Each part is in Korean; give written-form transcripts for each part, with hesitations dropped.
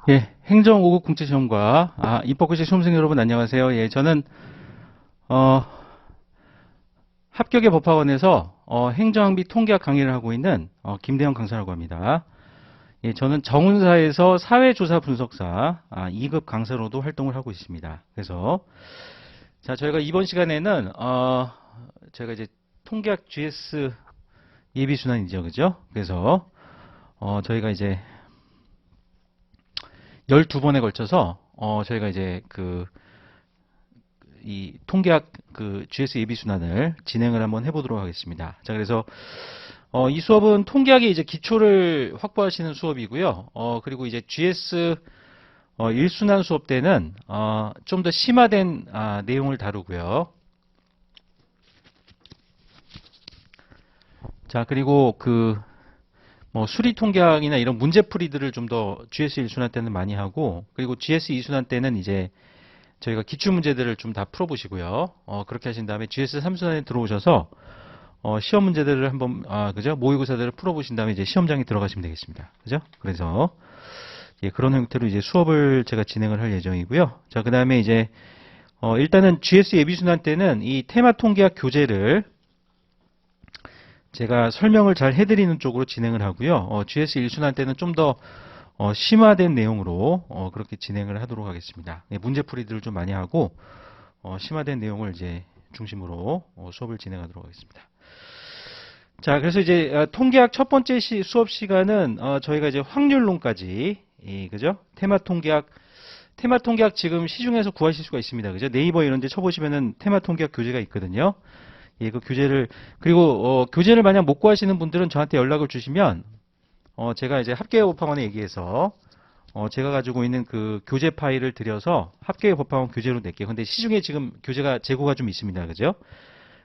예, 행정 5급 공채시험과 입법고시 수험생 여러분 안녕하세요. 예, 저는 어, 합격의 법학원에서 행정학비 통계학 강의를 하고 있는 김대현 강사라고 합니다. 예, 저는 정운사에서 사회조사 분석사 2급 강사로도 활동을 하고 있습니다. 그래서 자, 저희가 이번 시간에는 제가 이제 통계학 GS 예비 순환이죠, 그죠? 그래서 저희가 이제 12번에 걸쳐서 저희가 이제 이 통계학 GS 예비 순환을 진행을 한번 해보도록 하겠습니다. 자, 그래서 이 수업은 통계학의 이제 기초를 확보하시는 수업이고요. 그리고 이제 GS 1순환 수업 때는 좀 더 심화된 내용을 다루고요. 자, 그리고 뭐 수리 통계학이나 이런 문제풀이들을 좀 더 GS 1순환 때는 많이 하고, 그리고 GS 2순환 때는 이제 저희가 기출 문제들을 좀 다 풀어보시고요. 그렇게 하신 다음에 GS 3순환에 들어오셔서 시험 문제들을 한번 그죠? 모의고사들을 풀어보신 다음에 이제 시험장에 들어가시면 되겠습니다. 그죠? 그래서 예, 그런 형태로 이제 수업을 제가 진행을 할 예정이고요. 자, 그 다음에 이제 일단은 GS 예비순환 때는 이 테마 통계학 교재를 제가 설명을 잘 해드리는 쪽으로 진행을 하고요. GS 1순환 때는 좀 더 심화된 내용으로 그렇게 진행을 하도록 하겠습니다. 네, 문제풀이들을 좀 많이 하고 심화된 내용을 이제 중심으로 수업을 진행하도록 하겠습니다. 자, 그래서 이제 통계학 첫 번째 수업 시간은 저희가 이제 확률론까지 그죠? 테마 통계학 지금 시중에서 구하실 수가 있습니다. 그죠? 네이버 이런 데 쳐보시면은 테마 통계학 교재가 있거든요. 예, 그 교재를 그리고 교재를 만약 못 구하시는 분들은 저한테 연락을 주시면 제가 이제 합계의 법학원에 얘기해서 제가 가지고 있는 그 교재 파일을 드려서 합계의 법학원 교재로 낼게요. 근데 시중에 지금 교재가 재고가 좀 있습니다. 그죠?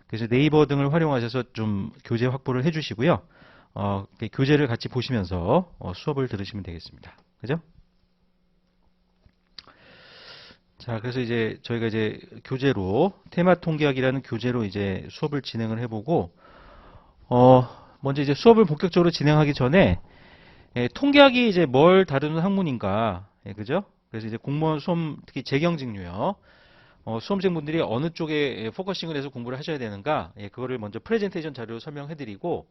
그래서 네이버 등을 활용하셔서 좀 교재 확보를 해주시고요. 교재를 같이 보시면서 수업을 들으시면 되겠습니다. 그죠? 자, 그래서 이제 저희가 이제 교재로 테마 통계학이라는 교재로 이제 수업을 진행을 해보고 먼저 이제 수업을 본격적으로 진행하기 전에 통계학이 이제 뭘 다루는 학문인가, 그죠? 그래서 이제 공무원 수험 특히 재경직류요. 수험생분들이 어느 쪽에 포커싱을 해서 공부를 하셔야 되는가, 그거를 먼저 프레젠테이션 자료로 설명해드리고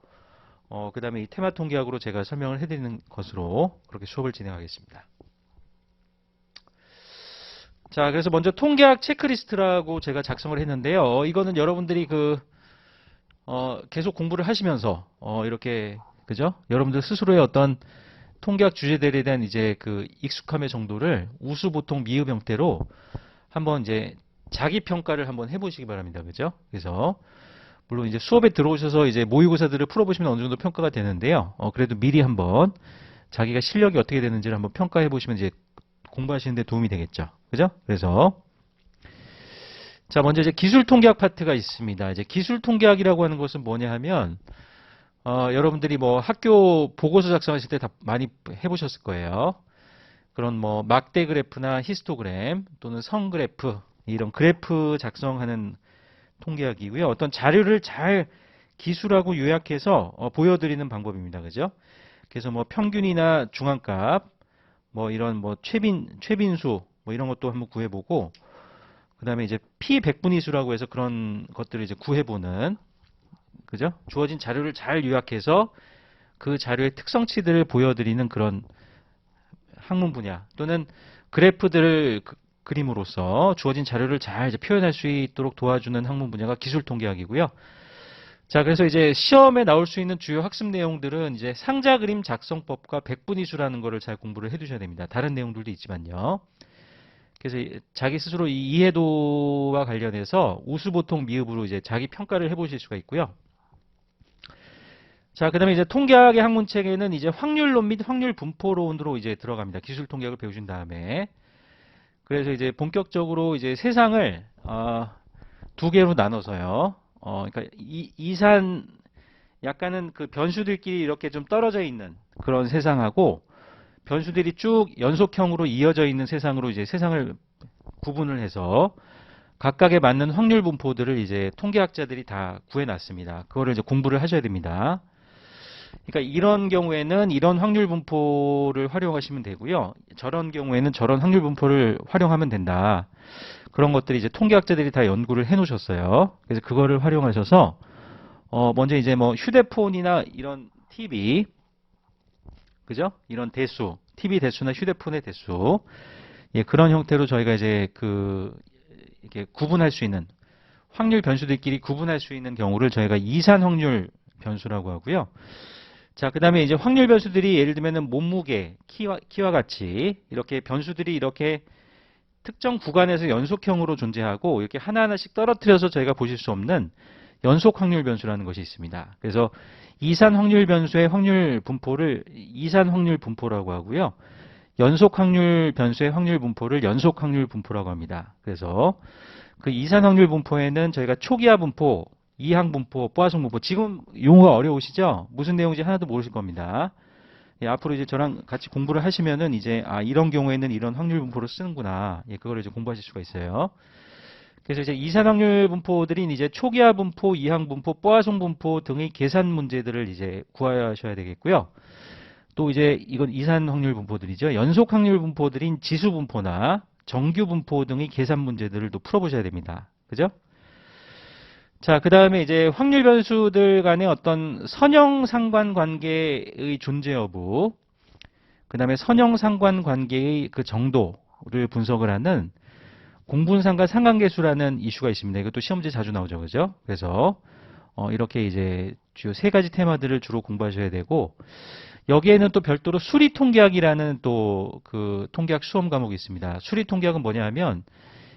그 다음에 이 테마 통계학으로 제가 설명을 해드리는 것으로 그렇게 수업을 진행하겠습니다. 자, 그래서 먼저 통계학 체크리스트라고 제가 작성을 했는데요. 이거는 여러분들이 계속 공부를 하시면서, 이렇게, 그죠? 여러분들 스스로의 어떤 통계학 주제들에 대한 이제 익숙함의 정도를 우수, 보통, 미흡 형태로 한번 이제 자기 평가를 한번 해보시기 바랍니다. 그죠? 그래서, 물론 이제 수업에 들어오셔서 이제 모의고사들을 풀어보시면 어느 정도 평가가 되는데요. 그래도 미리 한번 자기가 실력이 어떻게 되는지를 한번 평가해 보시면 이제 공부하시는데 도움이 되겠죠. 그죠? 그래서 자, 먼저 이제 기술 통계학 파트가 있습니다. 이제 기술 통계학이라고 하는 것은 뭐냐 하면 여러분들이 뭐 학교 보고서 작성하실 때 다 많이 해보셨을 거예요. 그런 뭐 막대 그래프나 히스토그램 또는 선 그래프 이런 그래프 작성하는 통계학이고요. 어떤 자료를 잘 기술하고 요약해서 보여드리는 방법입니다. 그죠? 그래서 뭐 평균이나 중앙값 뭐 이런 뭐 최빈수 뭐 이런 것도 한번 구해보고 그 다음에 이제 피백분위수라고 해서 그런 것들을 이제 구해보는 그죠? 주어진 자료를 잘 요약해서 그 자료의 특성치들을 보여드리는 그런 학문 분야 또는 그래프들을 그림으로써 주어진 자료를 잘 이제 표현할 수 있도록 도와주는 학문 분야가 기술 통계학이고요. 자, 그래서 이제 시험에 나올 수 있는 주요 학습 내용들은 이제 상자 그림 작성법과 백분위수라는 거를 잘 공부를 해 두셔야 됩니다. 다른 내용들도 있지만요. 그래서 자기 스스로 이 이해도와 관련해서 우수, 보통, 미흡으로 이제 자기 평가를 해보실 수가 있고요. 자, 그다음에 이제 통계학의 학문책에는 이제 확률론 및 확률 분포론으로 이제 들어갑니다. 기술 통계학을 배우신 다음에 그래서 이제 본격적으로 이제 세상을 두 개로 나눠서요. 그러니까 이산 약간은 그 변수들끼리 이렇게 좀 떨어져 있는 그런 세상하고 변수들이 쭉 연속형으로 이어져 있는 세상으로 이제 세상을 구분을 해서 각각에 맞는 확률 분포들을 이제 통계학자들이 다 구해놨습니다. 그거를 이제 공부를 하셔야 됩니다. 그러니까 이런 경우에는 이런 확률 분포를 활용하시면 되고요. 저런 경우에는 저런 확률 분포를 활용하면 된다. 그런 것들이 이제 통계학자들이 다 연구를 해 놓으셨어요. 그래서 그거를 활용하셔서 먼저 이제 뭐 휴대폰이나 이런 TV, 그죠? 이런 대수, TV 대수나 휴대폰의 대수, 예, 그런 형태로 저희가 이제 이렇게 구분할 수 있는 확률 변수들끼리 구분할 수 있는 경우를 저희가 이산 확률 변수라고 하고요. 자, 그 다음에 이제 확률 변수들이 예를 들면은 몸무게, 키와 같이 이렇게 변수들이 이렇게 특정 구간에서 연속형으로 존재하고 이렇게 하나하나씩 떨어뜨려서 저희가 보실 수 없는 연속 확률 변수라는 것이 있습니다. 그래서 이산 확률 변수의 확률 분포를 이산 확률 분포라고 하고요. 연속 확률 변수의 확률 분포를 연속 확률 분포라고 합니다. 그래서 그 이산 확률 분포에는 저희가 초기화 분포, 이항 분포, 포화송 분포, 지금 용어가 어려우시죠? 무슨 내용인지 하나도 모르실 겁니다. 예, 앞으로 이제 저랑 같이 공부를 하시면은 이제 이런 경우에는 이런 확률 분포를 쓰는구나. 예, 그걸 이제 공부하실 수가 있어요. 그래서 이제 이산 확률 분포들이 이제 초기화 분포, 이항 분포, 포화송 분포 등의 계산 문제들을 이제 구하셔야 되겠고요. 또 이제 이건 이산 확률 분포들이죠. 연속 확률 분포들인 지수 분포나 정규 분포 등의 계산 문제들을 또 풀어보셔야 됩니다. 그죠? 자, 그 다음에 이제 확률 변수들 간의 어떤 선형 상관관계의 존재 여부, 그 다음에 선형 상관관계의 그 정도를 분석을 하는 공분상관 상관계수라는 이슈가 있습니다. 이것도 시험지에 자주 나오죠. 그죠? 그래서 이렇게 이제 주요 세 가지 테마들을 주로 공부하셔야 되고, 여기에는 또 별도로 수리통계학이라는 또 그 통계학 수험 과목이 있습니다. 수리통계학은 뭐냐 하면,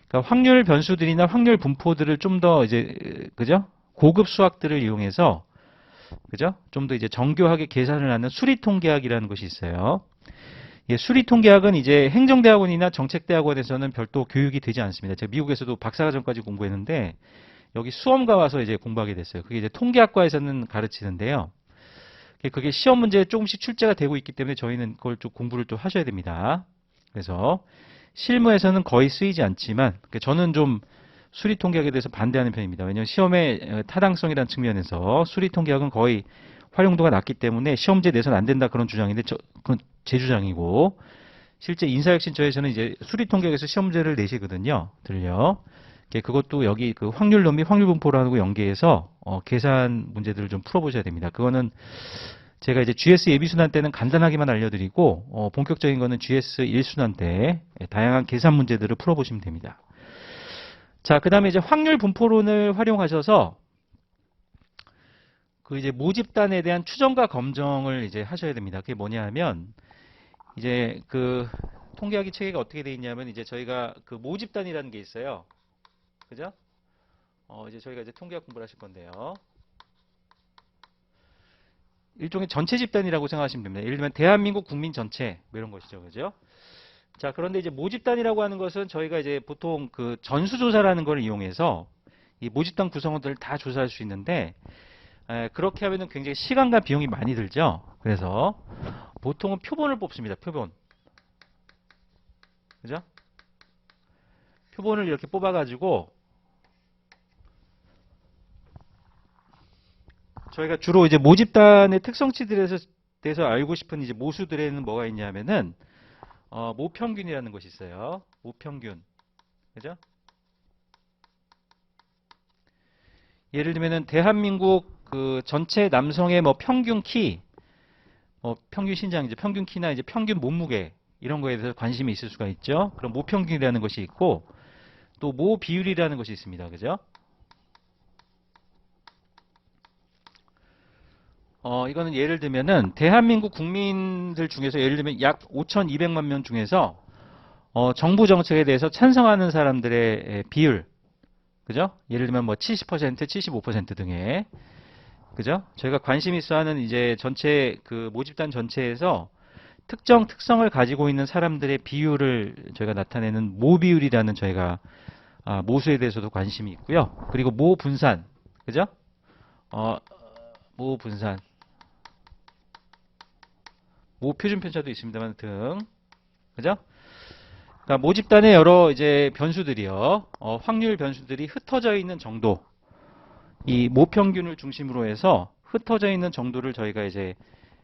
그러니까 확률 변수들이나 확률 분포들을 좀 더 이제, 그죠? 고급 수학들을 이용해서, 그죠? 좀 더 이제 정교하게 계산을 하는 수리통계학이라는 것이 있어요. 예, 수리통계학은 이제 행정대학원이나 정책대학원에서는 별도 교육이 되지 않습니다. 제가 미국에서도 박사과정까지 공부했는데, 여기 수험가 와서 이제 공부하게 됐어요. 그게 이제 통계학과에서는 가르치는데요. 그게 시험 문제에 조금씩 출제가 되고 있기 때문에 저희는 그걸 좀 공부를 좀 하셔야 됩니다. 그래서 실무에서는 거의 쓰이지 않지만 저는 좀 수리통계학에 대해서 반대하는 편입니다. 왜냐하면 시험의 타당성이라는 측면에서 수리통계학은 거의 활용도가 낮기 때문에 시험지에 내서는 안 된다 그런 주장인데 그건 제 주장이고, 실제 인사혁신처에서는 이제 수리통계학에서 시험 문제를 내시거든요. 들려. 그것도 여기 그 확률론 및 확률분포라고 연계해서 계산 문제들을 좀 풀어보셔야 됩니다. 그거는 제가 이제 GS 예비순환 때는 간단하게만 알려드리고 본격적인 거는 GS 1순환 때 다양한 계산 문제들을 풀어보시면 됩니다. 자, 그 다음에 이제 확률 분포론을 활용하셔서 그 이제 모집단에 대한 추정과 검증을 이제 하셔야 됩니다. 그게 뭐냐 하면 이제 그 통계학의 체계가 어떻게 되어 있냐면 이제 저희가 그 모집단이라는 게 있어요. 그죠? 이제 저희가 이제 통계학 공부를 하실 건데요. 일종의 전체 집단이라고 생각하시면 됩니다. 예를 들면 대한민국 국민 전체 뭐 이런 것이죠. 그죠? 자, 그런데 이제 모집단이라고 하는 것은 저희가 이제 보통 그 전수조사라는 걸 이용해서 이 모집단 구성원들을 다 조사할 수 있는데, 그렇게 하면은 굉장히 시간과 비용이 많이 들죠. 그래서 보통은 표본을 뽑습니다. 표본. 그죠? 표본을 이렇게 뽑아가지고 저희가 주로 이제 모집단의 특성치들에 대해서 알고 싶은 이제 모수들에는 뭐가 있냐면은 모평균이라는 것이 있어요. 모평균. 그죠? 예를 들면은 대한민국 그 전체 남성의 뭐 평균 키, 평균 신장 이제 평균 키나 이제 평균 몸무게 이런 거에 대해서 관심이 있을 수가 있죠. 그럼 모평균이라는 것이 있고 또 모비율이라는 것이 있습니다. 그죠? 이거는 예를 들면은 대한민국 국민들 중에서 예를 들면 약 5,200만 명 중에서 정부 정책에 대해서 찬성하는 사람들의 비율, 그죠? 예를 들면 뭐 70%, 75% 등의, 그죠? 저희가 관심 있어 하는 이제 전체 그 모집단 전체에서 특정 특성을 가지고 있는 사람들의 비율을 저희가 나타내는 모비율이라는 저희가 모수에 대해서도 관심이 있고요. 그리고 모분산, 그죠? 모분산. 표준 편차도 있습니다만 등, 그죠? 그러니까 모집단의 여러 이제 변수들이요, 확률 변수들이 흩어져 있는 정도, 이 모평균을 중심으로 해서 흩어져 있는 정도를 저희가 이제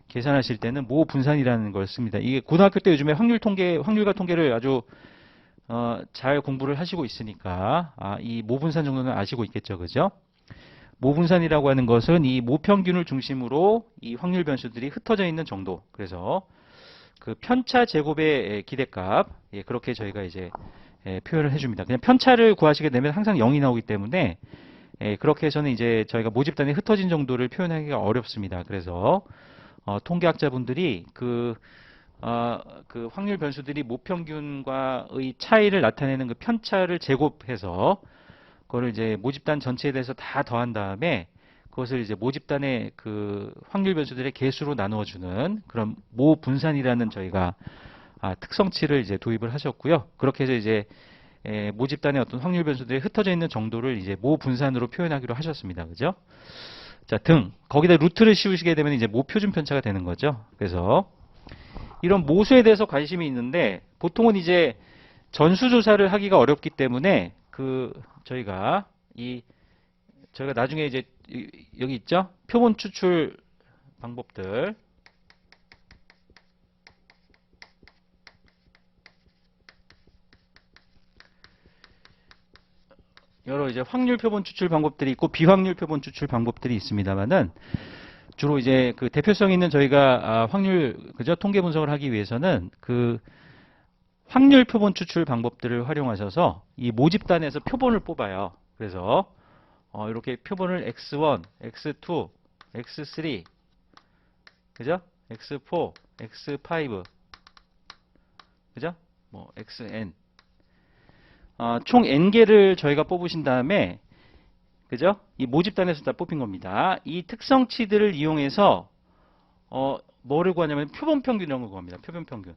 계산하실 때는 모 분산이라는 걸 씁니다. 이게 고등학교 때 요즘에 확률과 통계를 아주 잘 공부를 하시고 있으니까 이 모분산 정도는 아시고 있겠죠, 그죠? 모분산이라고 하는 것은 이 모평균을 중심으로 이 확률 변수들이 흩어져 있는 정도. 그래서 그 편차 제곱의 기대값, 예, 그렇게 저희가 이제 표현을 해줍니다. 그냥 편차를 구하시게 되면 항상 0이 나오기 때문에 그렇게 해서는 이제 저희가 모집단의 흩어진 정도를 표현하기가 어렵습니다. 그래서 통계학자분들이 그 확률 변수들이 모평균과의 차이를 나타내는 그 편차를 제곱해서 그거를 이제 모집단 전체에 대해서 다 더한 다음에 그것을 이제 모집단의 그 확률 변수들의 개수로 나누어주는 그런 모분산이라는 저희가 특성치를 이제 도입을 하셨고요. 그렇게 해서 이제 모집단의 어떤 확률 변수들이 흩어져 있는 정도를 이제 모분산으로 표현하기로 하셨습니다. 그죠? 자, 거기다 루트를 씌우시게 되면 이제 모표준 편차가 되는 거죠. 그래서 이런 모수에 대해서 관심이 있는데 보통은 이제 전수조사를 하기가 어렵기 때문에 저희가 나중에 이제 여기 있죠? 표본 추출 방법들. 여러 이제 확률 표본 추출 방법들이 있고 비확률 표본 추출 방법들이 있습니다만은 주로 이제 그 대표성 있는 저희가 확률 그죠? 통계 분석을 하기 위해서는 그 확률 표본 추출 방법들을 활용하셔서 이 모집단에서 표본을 뽑아요. 그래서 이렇게 표본을 x1, x2, x3, 그죠? x4, x5, 그죠? 뭐 xn. 총 n개를 저희가 뽑으신 다음에, 그죠? 이 모집단에서 다 뽑힌 겁니다. 이 특성치들을 이용해서 뭐를 구하냐면 표본 평균 이런 걸 구합니다. 표본 평균.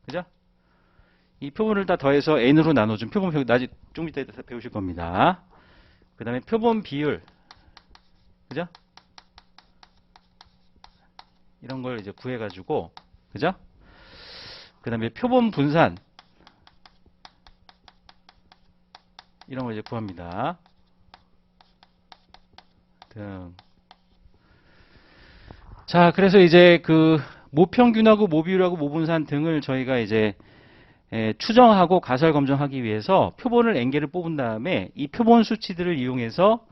그죠? 이 표본을 다 더해서 n으로 나눠준 표본 평균, 나중에 좀 이따 배우실 겁니다. 그 다음에 표본 비율, 그죠? 이런 걸 이제 구해가지고, 그죠? 그 다음에 표본 분산, 이런 걸 이제 구합니다. 등. 자, 그래서 이제 그 모평균하고 모비율하고 모분산 등을 저희가 이제 추정하고 가설 검증하기 위해서 표본을 n개를 뽑은 다음에 이 표본 수치들을 이용해서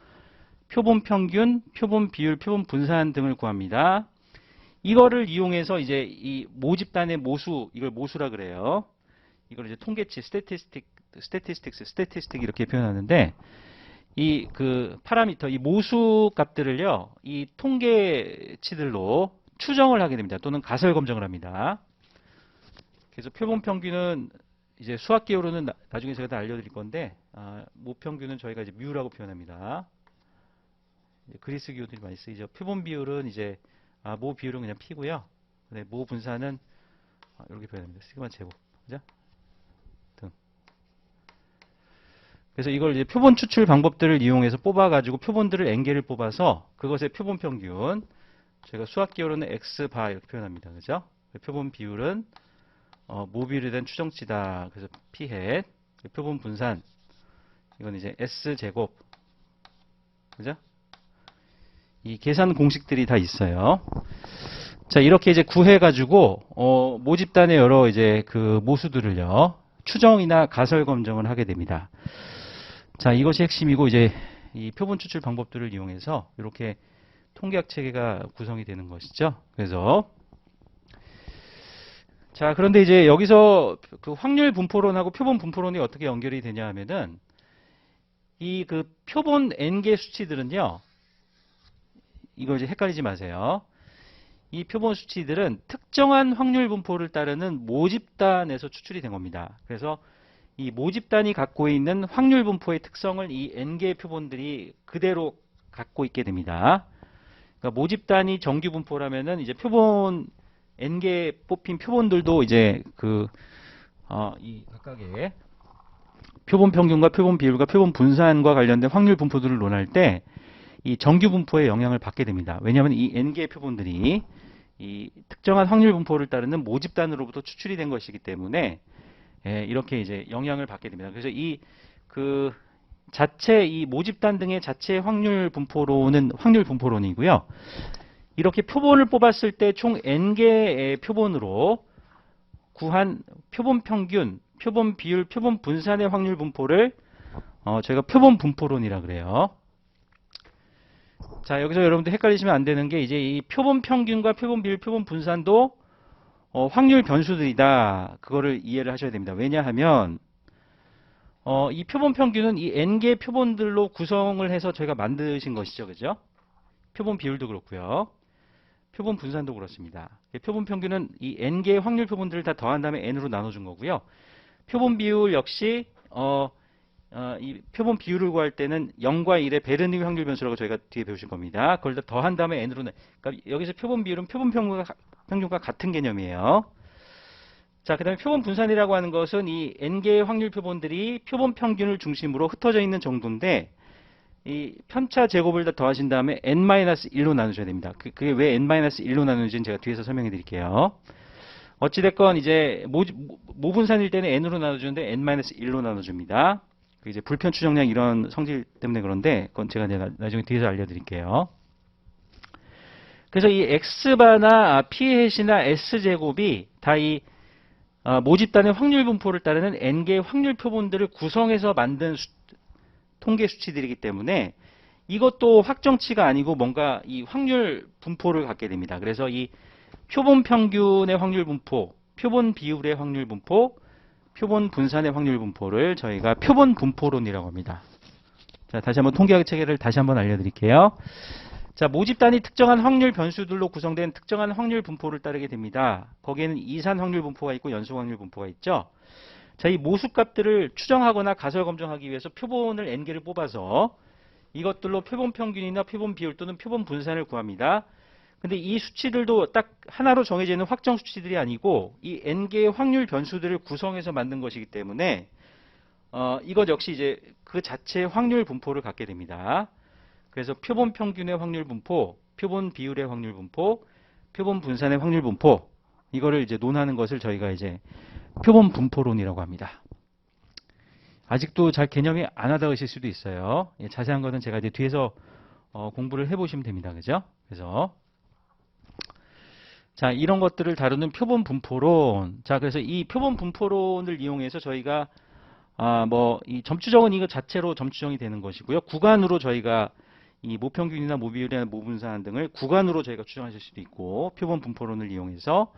표본 평균, 표본 비율, 표본 분산 등을 구합니다. 이거를 이용해서 이제 이 모집단의 모수, 이걸 모수라 그래요. 이걸 이제 통계치, 스태티스틱 이렇게 표현하는데 이 그 파라미터, 이 모수 값들을요, 이 통계치들로 추정을 하게 됩니다. 또는 가설 검증을 합니다. 그래서 표본 평균은 이제 수학 기호로는 나중에 제가 다 알려드릴 건데, 모평균은 저희가 이제 뮤라고 표현합니다. 그리스 기호들이 많이 쓰이죠. 표본 비율은 이제 모 비율은 그냥 P고요. 네, 모 분산은 이렇게 표현합니다. 시그마 제곱, 그죠? 등. 그래서 이걸 이제 표본 추출 방법들을 이용해서 뽑아가지고 표본들을 n개를 뽑아서 그것의 표본 평균, 제가 수학 기호로는 x 바 이렇게 표현합니다. 그죠? 표본 비율은 모비율에 대한 추정치다. 그래서 p 햇. 표본 분산, 이건 이제 s 제곱, 그죠? 이 계산 공식들이 다 있어요. 자, 이렇게 이제 구해가지고 모집단의 여러 이제 그 모수들을요 추정이나 가설 검증을 하게 됩니다. 자, 이것이 핵심이고 이제 이 표본 추출 방법들을 이용해서 이렇게 통계학 체계가 구성이 되는 것이죠. 그래서 자, 그런데 이제 여기서 그 확률 분포론하고 표본 분포론이 어떻게 연결이 되냐 하면은 이 그 표본 n개 수치들은요, 이거 이제 헷갈리지 마세요. 이 표본 수치들은 특정한 확률 분포를 따르는 모집단에서 추출이 된 겁니다. 그래서 이 모집단이 갖고 있는 확률 분포의 특성을 이 n개의 표본들이 그대로 갖고 있게 됩니다. 그러니까 모집단이 정규 분포라면은 이제 표본 n개 뽑힌 표본들도 이제 이 각각의 표본 평균과 표본 비율과 표본 분산과 관련된 확률 분포들을 논할 때 이 정규 분포에 영향을 받게 됩니다. 왜냐하면 이 n개의 표본들이 이 특정한 확률 분포를 따르는 모집단으로부터 추출이 된 것이기 때문에 이렇게 이제 영향을 받게 됩니다. 그래서 자체 이 모집단 등의 자체 확률 분포론은 확률 분포론이고요. 이렇게 표본을 뽑았을 때 총 n개의 표본으로 구한 표본 평균, 표본 비율, 표본 분산의 확률 분포를 저희가 표본 분포론이라 그래요. 자, 여기서 여러분들 헷갈리시면 안 되는 게 이제 이 표본 평균과 표본 비율, 표본 분산도 확률 변수들이다. 그거를 이해를 하셔야 됩니다. 왜냐하면 이 표본 평균은 이 n개 표본들로 구성을 해서 저희가 만드신 것이죠. 그죠? 표본 비율도 그렇고요. 표본 분산도 그렇습니다. 표본 평균은 이 n개의 확률 표본들을 다 더한 다음에 n으로 나눠준 거고요. 표본 비율 역시 이 표본 비율을 구할 때는 0과 1의 베르ヌ이 확률 변수라고 저희가 뒤에 배우실 겁니다. 그걸 다 더한 다음에 n으로 그러니까 여기서 표본 비율은 표본 평균과 같은 개념이에요. 자, 그 다음에 표본 분산이라고 하는 것은 이 n개의 확률 표본들이 표본 평균을 중심으로 흩어져 있는 정도인데 이 편차 제곱을 다 더하신 다음에 n-1로 나누셔야 됩니다. 그게 왜 n-1로 나누는지는 제가 뒤에서 설명해 드릴게요. 어찌됐건 이제 모분산일 때는 n으로 나눠주는데 n-1로 나눠줍니다. 이제 불편 추정량 이런 성질 때문에 그런데 그건 제가 나중에 뒤에서 알려드릴게요. 그래서 이 x바나 p햇이나 s제곱이 다 이 모집단의 확률 분포를 따르는 n개의 확률 표본들을 구성해서 만든 통계 수치들이기 때문에 이것도 확정치가 아니고 뭔가 이 확률 분포를 갖게 됩니다. 그래서 이 표본 평균의 확률 분포, 표본 비율의 확률 분포, 표본 분산의 확률 분포를 저희가 표본 분포론이라고 합니다. 자, 다시 한번 통계학 체계를 다시 한번 알려드릴게요. 자, 모집단이 특정한 확률 변수들로 구성된 특정한 확률 분포를 따르게 됩니다. 거기에는 이산 확률 분포가 있고 연속 확률 분포가 있죠. 자, 이 모수값들을 추정하거나 가설 검증하기 위해서 표본을 n개를 뽑아서 이것들로 표본 평균이나 표본 비율 또는 표본 분산을 구합니다. 근데 이 수치들도 딱 하나로 정해져 있는 확정 수치들이 아니고 이 n개의 확률 변수들을 구성해서 만든 것이기 때문에 이것 역시 이제 그 자체의 확률 분포를 갖게 됩니다. 그래서 표본 평균의 확률 분포, 표본 비율의 확률 분포, 표본 분산의 확률 분포 이거를 이제 논하는 것을 저희가 이제 표본 분포론이라고 합니다. 아직도 잘 개념이 안 와닿으실 수도 있어요. 예, 자세한 거는 제가 이제 뒤에서 공부를 해보시면 됩니다. 그죠? 그래서 자, 이런 것들을 다루는 표본 분포론. 자, 그래서 이 표본 분포론을 이용해서 저희가 이 점추정은 이거 자체로 점추정이 되는 것이고요. 구간으로 저희가 이 모평균이나 모비율이나 모분산 등을 구간으로 저희가 추정하실 수도 있고, 표본 분포론을 이용해서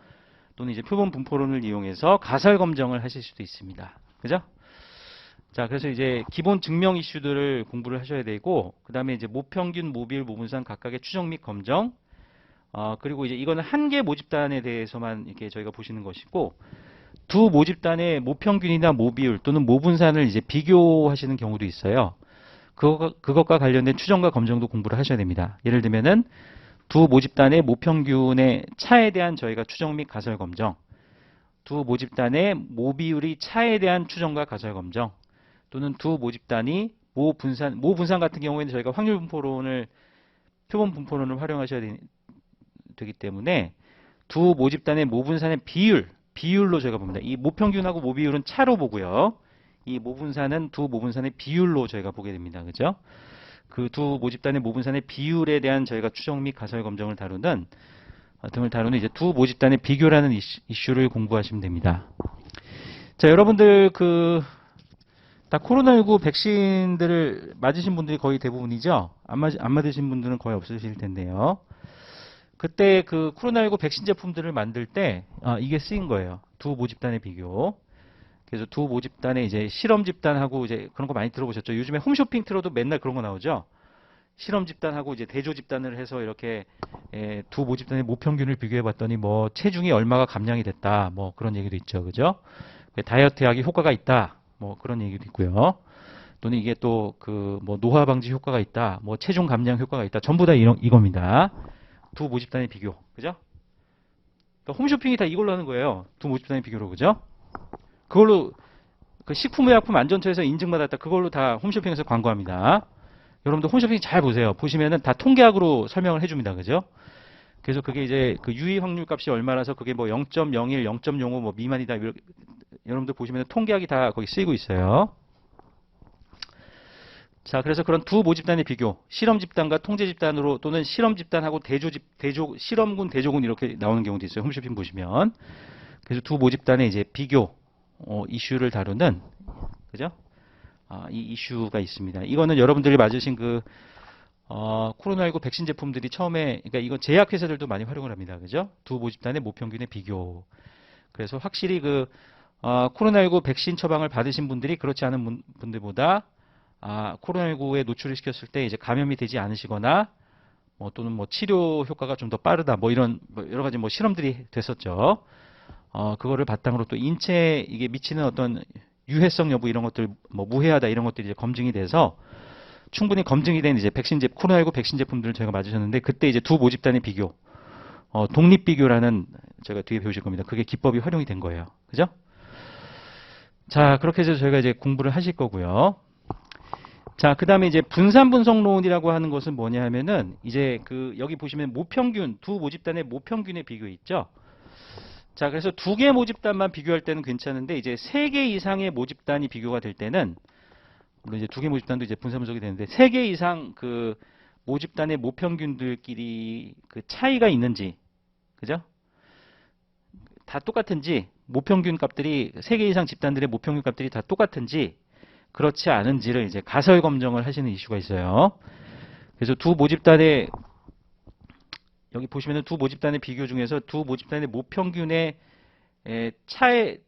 또는 이제 표본 분포론을 이용해서 가설 검정을 하실 수도 있습니다. 그죠? 자, 그래서 이제 기본 증명 이슈들을 공부를 하셔야 되고, 그 다음에 이제 모평균, 모비율, 모분산 각각의 추정 및 검정, 그리고 이제 이거는 한 개 모집단에 대해서만 이렇게 저희가 보시는 것이고, 두 모집단의 모평균이나 모비율 또는 모분산을 이제 비교하시는 경우도 있어요. 그것과 관련된 추정과 검정도 공부를 하셔야 됩니다. 예를 들면은 두 모집단의 모평균의 차에 대한 저희가 추정 및 가설 검정, 두 모집단의 모비율이 차에 대한 추정과 가설 검정, 또는 두 모집단이 모분산 같은 경우에는 저희가 확률 분포론을 표본 분포론을 활용하셔야 되기 때문에 두 모집단의 모분산의 비율로 저희가 봅니다. 이 모평균하고 모비율은 차로 보고요. 이 모분산은 두 모분산의 비율로 저희가 보게 됩니다. 그죠? 그 두 모집단의 모분산의 비율에 대한 저희가 추정 및 가설 검정을 다루는 이제 두 모집단의 비교라는 이슈를 공부하시면 됩니다. 자, 여러분들 다 코로나19 백신들을 맞으신 분들이 거의 대부분이죠. 안 맞으신 분들은 거의 없으실 텐데요. 그때 그 코로나19 백신 제품들을 만들 때 이게 쓰인 거예요. 두 모집단의 비교. 그래서 두 모집단의 이제 실험 집단하고 이제 그런 거 많이 들어보셨죠? 요즘에 홈쇼핑 틀어도 맨날 그런 거 나오죠? 실험 집단하고 이제 대조 집단을 해서 이렇게 두 모집단의 모평균을 비교해 봤더니 뭐 체중이 얼마가 감량이 됐다. 뭐 그런 얘기도 있죠. 그죠? 다이어트 약이 효과가 있다. 뭐 그런 얘기도 있고요. 또는 이게 또 뭐 노화 방지 효과가 있다. 뭐 체중 감량 효과가 있다. 전부 다 이겁니다. 두 모집단의 비교. 그죠? 그러니까 홈쇼핑이 다 이걸로 하는 거예요. 두 모집단의 비교로. 그죠? 그걸로 그 식품의약품 안전처에서 인증받았다. 그걸로 다 홈쇼핑에서 광고합니다. 여러분들 홈쇼핑 잘 보세요. 보시면은 다 통계학으로 설명을 해줍니다. 그죠? 그래서 그게 이제 그 유의 확률 값이 얼마라서 그게 뭐 0.01, 0.05 뭐 미만이다. 여러분들 보시면 통계학이 다 거기 쓰이고 있어요. 자, 그래서 그런 두 모집단의 비교, 실험 집단과 통제 집단으로 또는 실험 집단하고 실험군, 대조군 이렇게 나오는 경우도 있어요. 홈쇼핑 보시면. 그래서 두 모집단의 이제 비교 이슈를 다루는, 그죠? 이 이슈가 있습니다. 이거는 여러분들이 맞으신 코로나19 백신 제품들이 처음에, 그러니까 이건 제약회사들도 많이 활용을 합니다. 그죠? 두 모집단의 모평균의 비교. 그래서 확실히 코로나19 백신 처방을 받으신 분들이 그렇지 않은 분들보다 코로나19에 노출을 시켰을 때 이제 감염이 되지 않으시거나 또는 치료 효과가 좀 더 빠르다 이런 여러 가지 실험들이 됐었죠. 그거를 바탕으로 또 인체에 이게 미치는 어떤 유해성 여부 이런 것들 무해하다 이런 것들이 이제 검증이 돼서 충분히 검증이 된 이제 코로나19 백신 제품들을 저희가 맞으셨는데 그때 이제 두 모집단의 비교, 독립 비교라는 제가 뒤에 배우실 겁니다. 그게 기법이 활용이 된 거예요. 그죠? 자, 그렇게 해서 저희가 이제 공부를 하실 거고요. 자, 그 다음에 이제 분산 분석론이라고 하는 것은 뭐냐 하면은 이제 여기 보시면 모평균, 두 모집단의 모평균의 비교 있죠? 자, 그래서 두 개 모집단만 비교할 때는 괜찮은데 이제 세 개 이상의 모집단이 비교가 될 때는 물론 이제 두 개 모집단도 이제 분산 분석이 되는데 세 개 이상 모집단의 모평균들끼리 차이가 있는지, 그죠? 다 똑같은지, 모평균 값들이 세 개 이상 집단들의 모평균 값들이 다 똑같은지 그렇지 않은지를 이제 가설 검증을 하시는 이슈가 있어요. 그래서 두 모집단의 여기 보시면은 두 모집단의 비교 중에서 두 모집단의 모평균의 차의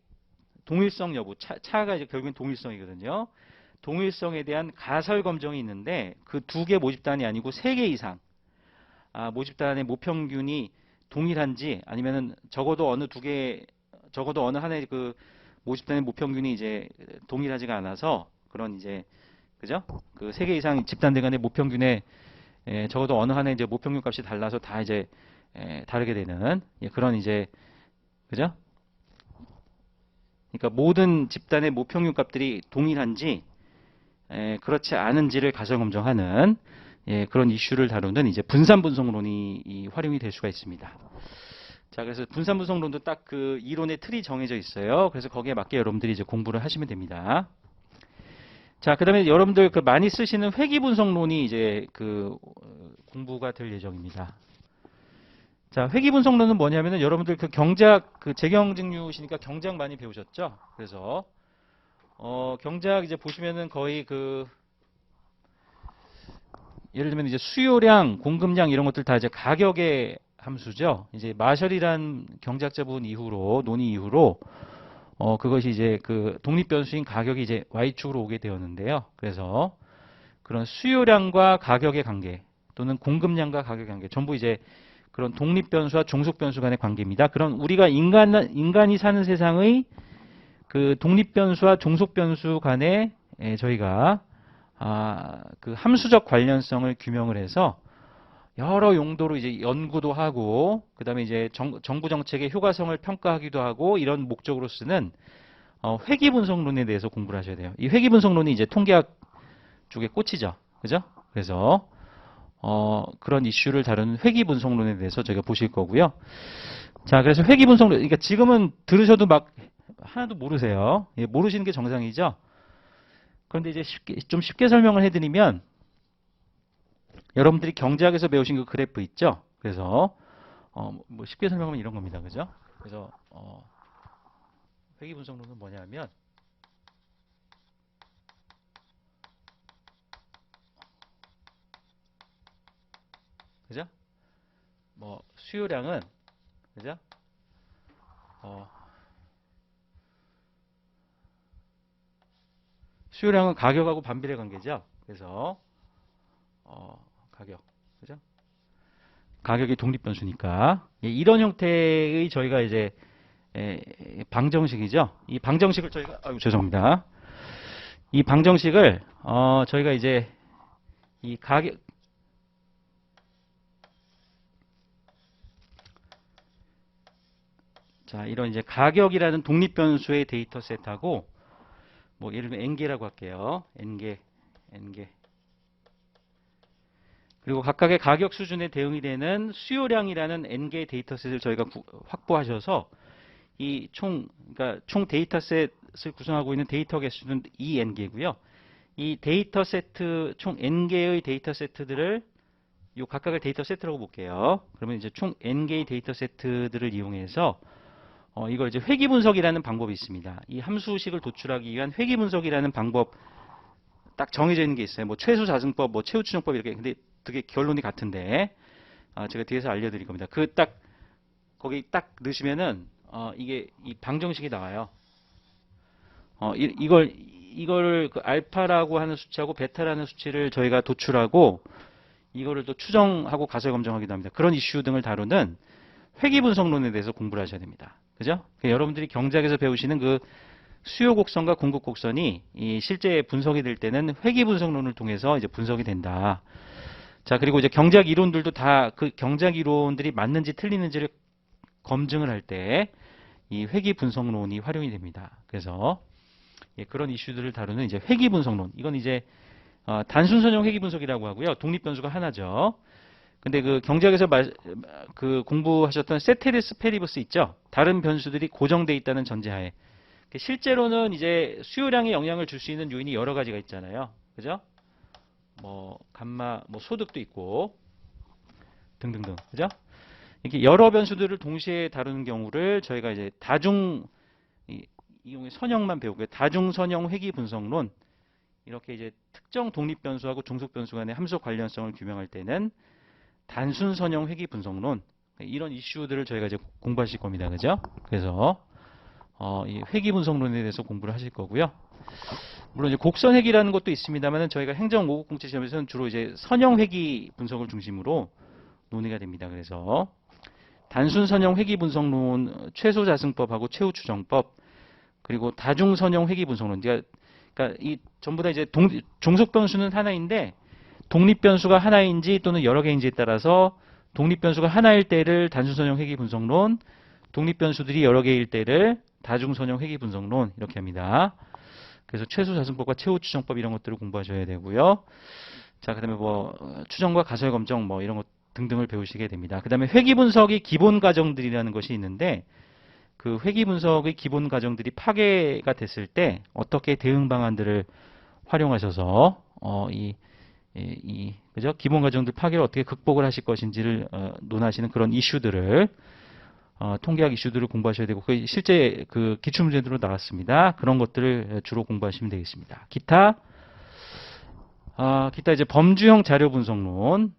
동일성 여부, 차가 이제 결국엔 동일성이거든요. 동일성에 대한 가설 검증이 있는데 그 두 개 모집단이 아니고 세 개 이상 모집단의 모평균이 동일한지 아니면은 적어도 어느 하나의 모집단의 모평균이 이제 동일하지가 않아서 그런 이제 그죠? 세 개 이상 집단들 간의 모평균에 적어도 어느 하나의 이제 모평균 값이 달라서 다 이제 다르게 되는 그런 이제 그죠? 그러니까 모든 집단의 모평균 값들이 동일한지 그렇지 않은지를 가설 검증하는 그런 이슈를 다루는 이제 분산 분석론이 활용이 될 수가 있습니다. 자, 그래서 분산 분석론도 딱 이론의 틀이 정해져 있어요. 그래서 거기에 맞게 여러분들이 이제 공부를 하시면 됩니다. 자, 그다음에 여러분들 많이 쓰시는 회귀 분석론이 이제 공부가 될 예정입니다. 자, 회귀 분석론은 뭐냐면은 여러분들 경제학 재경증류시니까 경제학 많이 배우셨죠? 그래서 경제학 이제 보시면은 거의 예를 들면 이제 수요량, 공급량 이런 것들 다 이제 가격의 함수죠. 이제 마셜이란 경제학자분 이후로 논의 이후로 그것이 이제 독립 변수인 가격이 이제 y축으로 오게 되었는데요. 그래서 그런 수요량과 가격의 관계 또는 공급량과 가격의 관계 전부 이제 그런 독립 변수와 종속 변수 간의 관계입니다. 그런 우리가 인간이 사는 세상의 독립 변수와 종속 변수 간에 저희가 함수적 관련성을 규명을 해서 여러 용도로 이제 연구도 하고 그다음에 이제 정부 정책의 효과성을 평가하기도 하고 이런 목적으로 쓰는 회귀 분석론에 대해서 공부를 하셔야 돼요. 이 회귀 분석론이 이제 통계학 쪽의 꽃이죠. 그죠? 그래서 그런 이슈를 다루는 회귀 분석론에 대해서 저희가 보실 거고요. 자, 그래서 회귀 분석론 그러니까 지금은 들으셔도 막 하나도 모르세요. 모르시는 게 정상이죠. 그런데 이제 좀 쉽게 설명을 해드리면 여러분들이 경제학에서 배우신 그 그래프 있죠? 그래서 쉽게 설명하면 이런 겁니다. 그죠? 그래서 회귀 분석론은 뭐냐면 그죠? 수요량은 그죠? 수요량은 가격하고 반비례 관계죠. 그래서 가격, 그죠? 가격이 독립 변수니까 이런 형태의 저희가 이제 방정식이죠. 이 방정식을 저희가 죄송합니다. 이 방정식을 저희가 이제 이 가격 자, 이런 이제 가격이라는 독립 변수의 데이터 셋하고 예를 들면 n개라고 할게요. n개. 그리고 각각의 가격 수준에 대응이 되는 수요량이라는 n개의 데이터셋을 저희가 확보하셔서 그러니까 총 데이터셋을 구성하고 있는 데이터 개수는 2n개고요. 이 데이터 세트 총 n개의 데이터 세트들을 요 각각을 데이터 세트라고 볼게요. 그러면 이제 총 n개의 데이터 세트들을 이용해서 이걸 이제 회귀 분석이라는 방법이 있습니다. 이 함수식을 도출하기 위한 회귀 분석이라는 방법 딱 정해져 있는 게 있어요. 뭐 최소 자승법, 뭐 최후 추정법 이렇게. 근데 되게 결론이 같은데 제가 뒤에서 알려드릴 겁니다. 그 딱 거기 딱 넣으시면은 이게 이 방정식이 나와요. 이걸 그 알파라고 하는 수치하고 베타라는 수치를 저희가 도출하고 이거를 또 추정하고 가설 검증하기도 합니다. 그런 이슈 등을 다루는 회귀 분석론에 대해서 공부를 하셔야 됩니다. 그죠? 여러분들이 경작에서 배우시는 그 수요 곡선과 공급 곡선이 이 실제 분석이 될 때는 회귀 분석론을 통해서 이제 분석이 된다. 자, 그리고 이제 경작 이론들도 다 그 경작 이론들이 맞는지 틀리는지를 검증을 할 때 이 회귀 분석론이 활용이 됩니다. 그래서 그런 이슈들을 다루는 이제 회귀 분석론. 이건 이제 단순 선형 회귀 분석이라고 하고요. 독립 변수가 하나죠. 근데 그 경작에서 그 공부하셨던 세테리스 페리버스 있죠? 다른 변수들이 고정돼 있다는 전제하에. 실제로는 이제 수요량에 영향을 줄 수 있는 요인이 여러 가지가 있잖아요. 그죠? 뭐 감마, 뭐 소득도 있고 등등등. 그죠? 이렇게 여러 변수들을 동시에 다루는 경우를 저희가 이제 이용의 선형만 배우고요. 다중 선형 회귀 분석론. 이렇게 이제 특정 독립 변수하고 종속 변수 간의 함수 관련성을 규명할 때는 단순 선형 회귀 분석론. 이런 이슈들을 저희가 이제 공부하실 겁니다. 그죠? 그래서 이 회귀 분석론에 대해서 공부를 하실 거고요. 물론 이제 곡선 회귀라는 것도 있습니다만 저희가 행정 590 시험에서는 주로 이제 선형 회귀 분석을 중심으로 논의가 됩니다. 그래서 단순 선형 회귀 분석론, 최소 자승법하고 최후 추정법, 그리고 다중 선형 회귀 분석론. 그러니까 이 전부 다 이제 종속 변수는 하나인데 독립 변수가 하나인지 또는 여러 개인지에 따라서 독립 변수가 하나일 때를 단순 선형 회귀 분석론, 독립 변수들이 여러 개일 때를 다중 선형 회귀 분석론 이렇게 합니다. 그래서 최소 자승법과 최후 추정법 이런 것들을 공부하셔야 되고요. 자, 그다음에 뭐 추정과 가설 검정 뭐 이런 것 등등을 배우시게 됩니다. 그다음에 회귀 분석의 기본 과정들이라는 것이 있는데 그 회귀 분석의 기본 과정들이 파괴가 됐을 때 어떻게 대응 방안들을 활용하셔서 그죠? 기본 과정들 파괴를 어떻게 극복을 하실 것인지를 논하시는 그런 이슈들을 통계학 이슈들을 공부하셔야 되고 실제 그 기출문제들로 나왔습니다. 그런 것들을 주로 공부하시면 되겠습니다. 기타 이제 범주형 자료 분석론,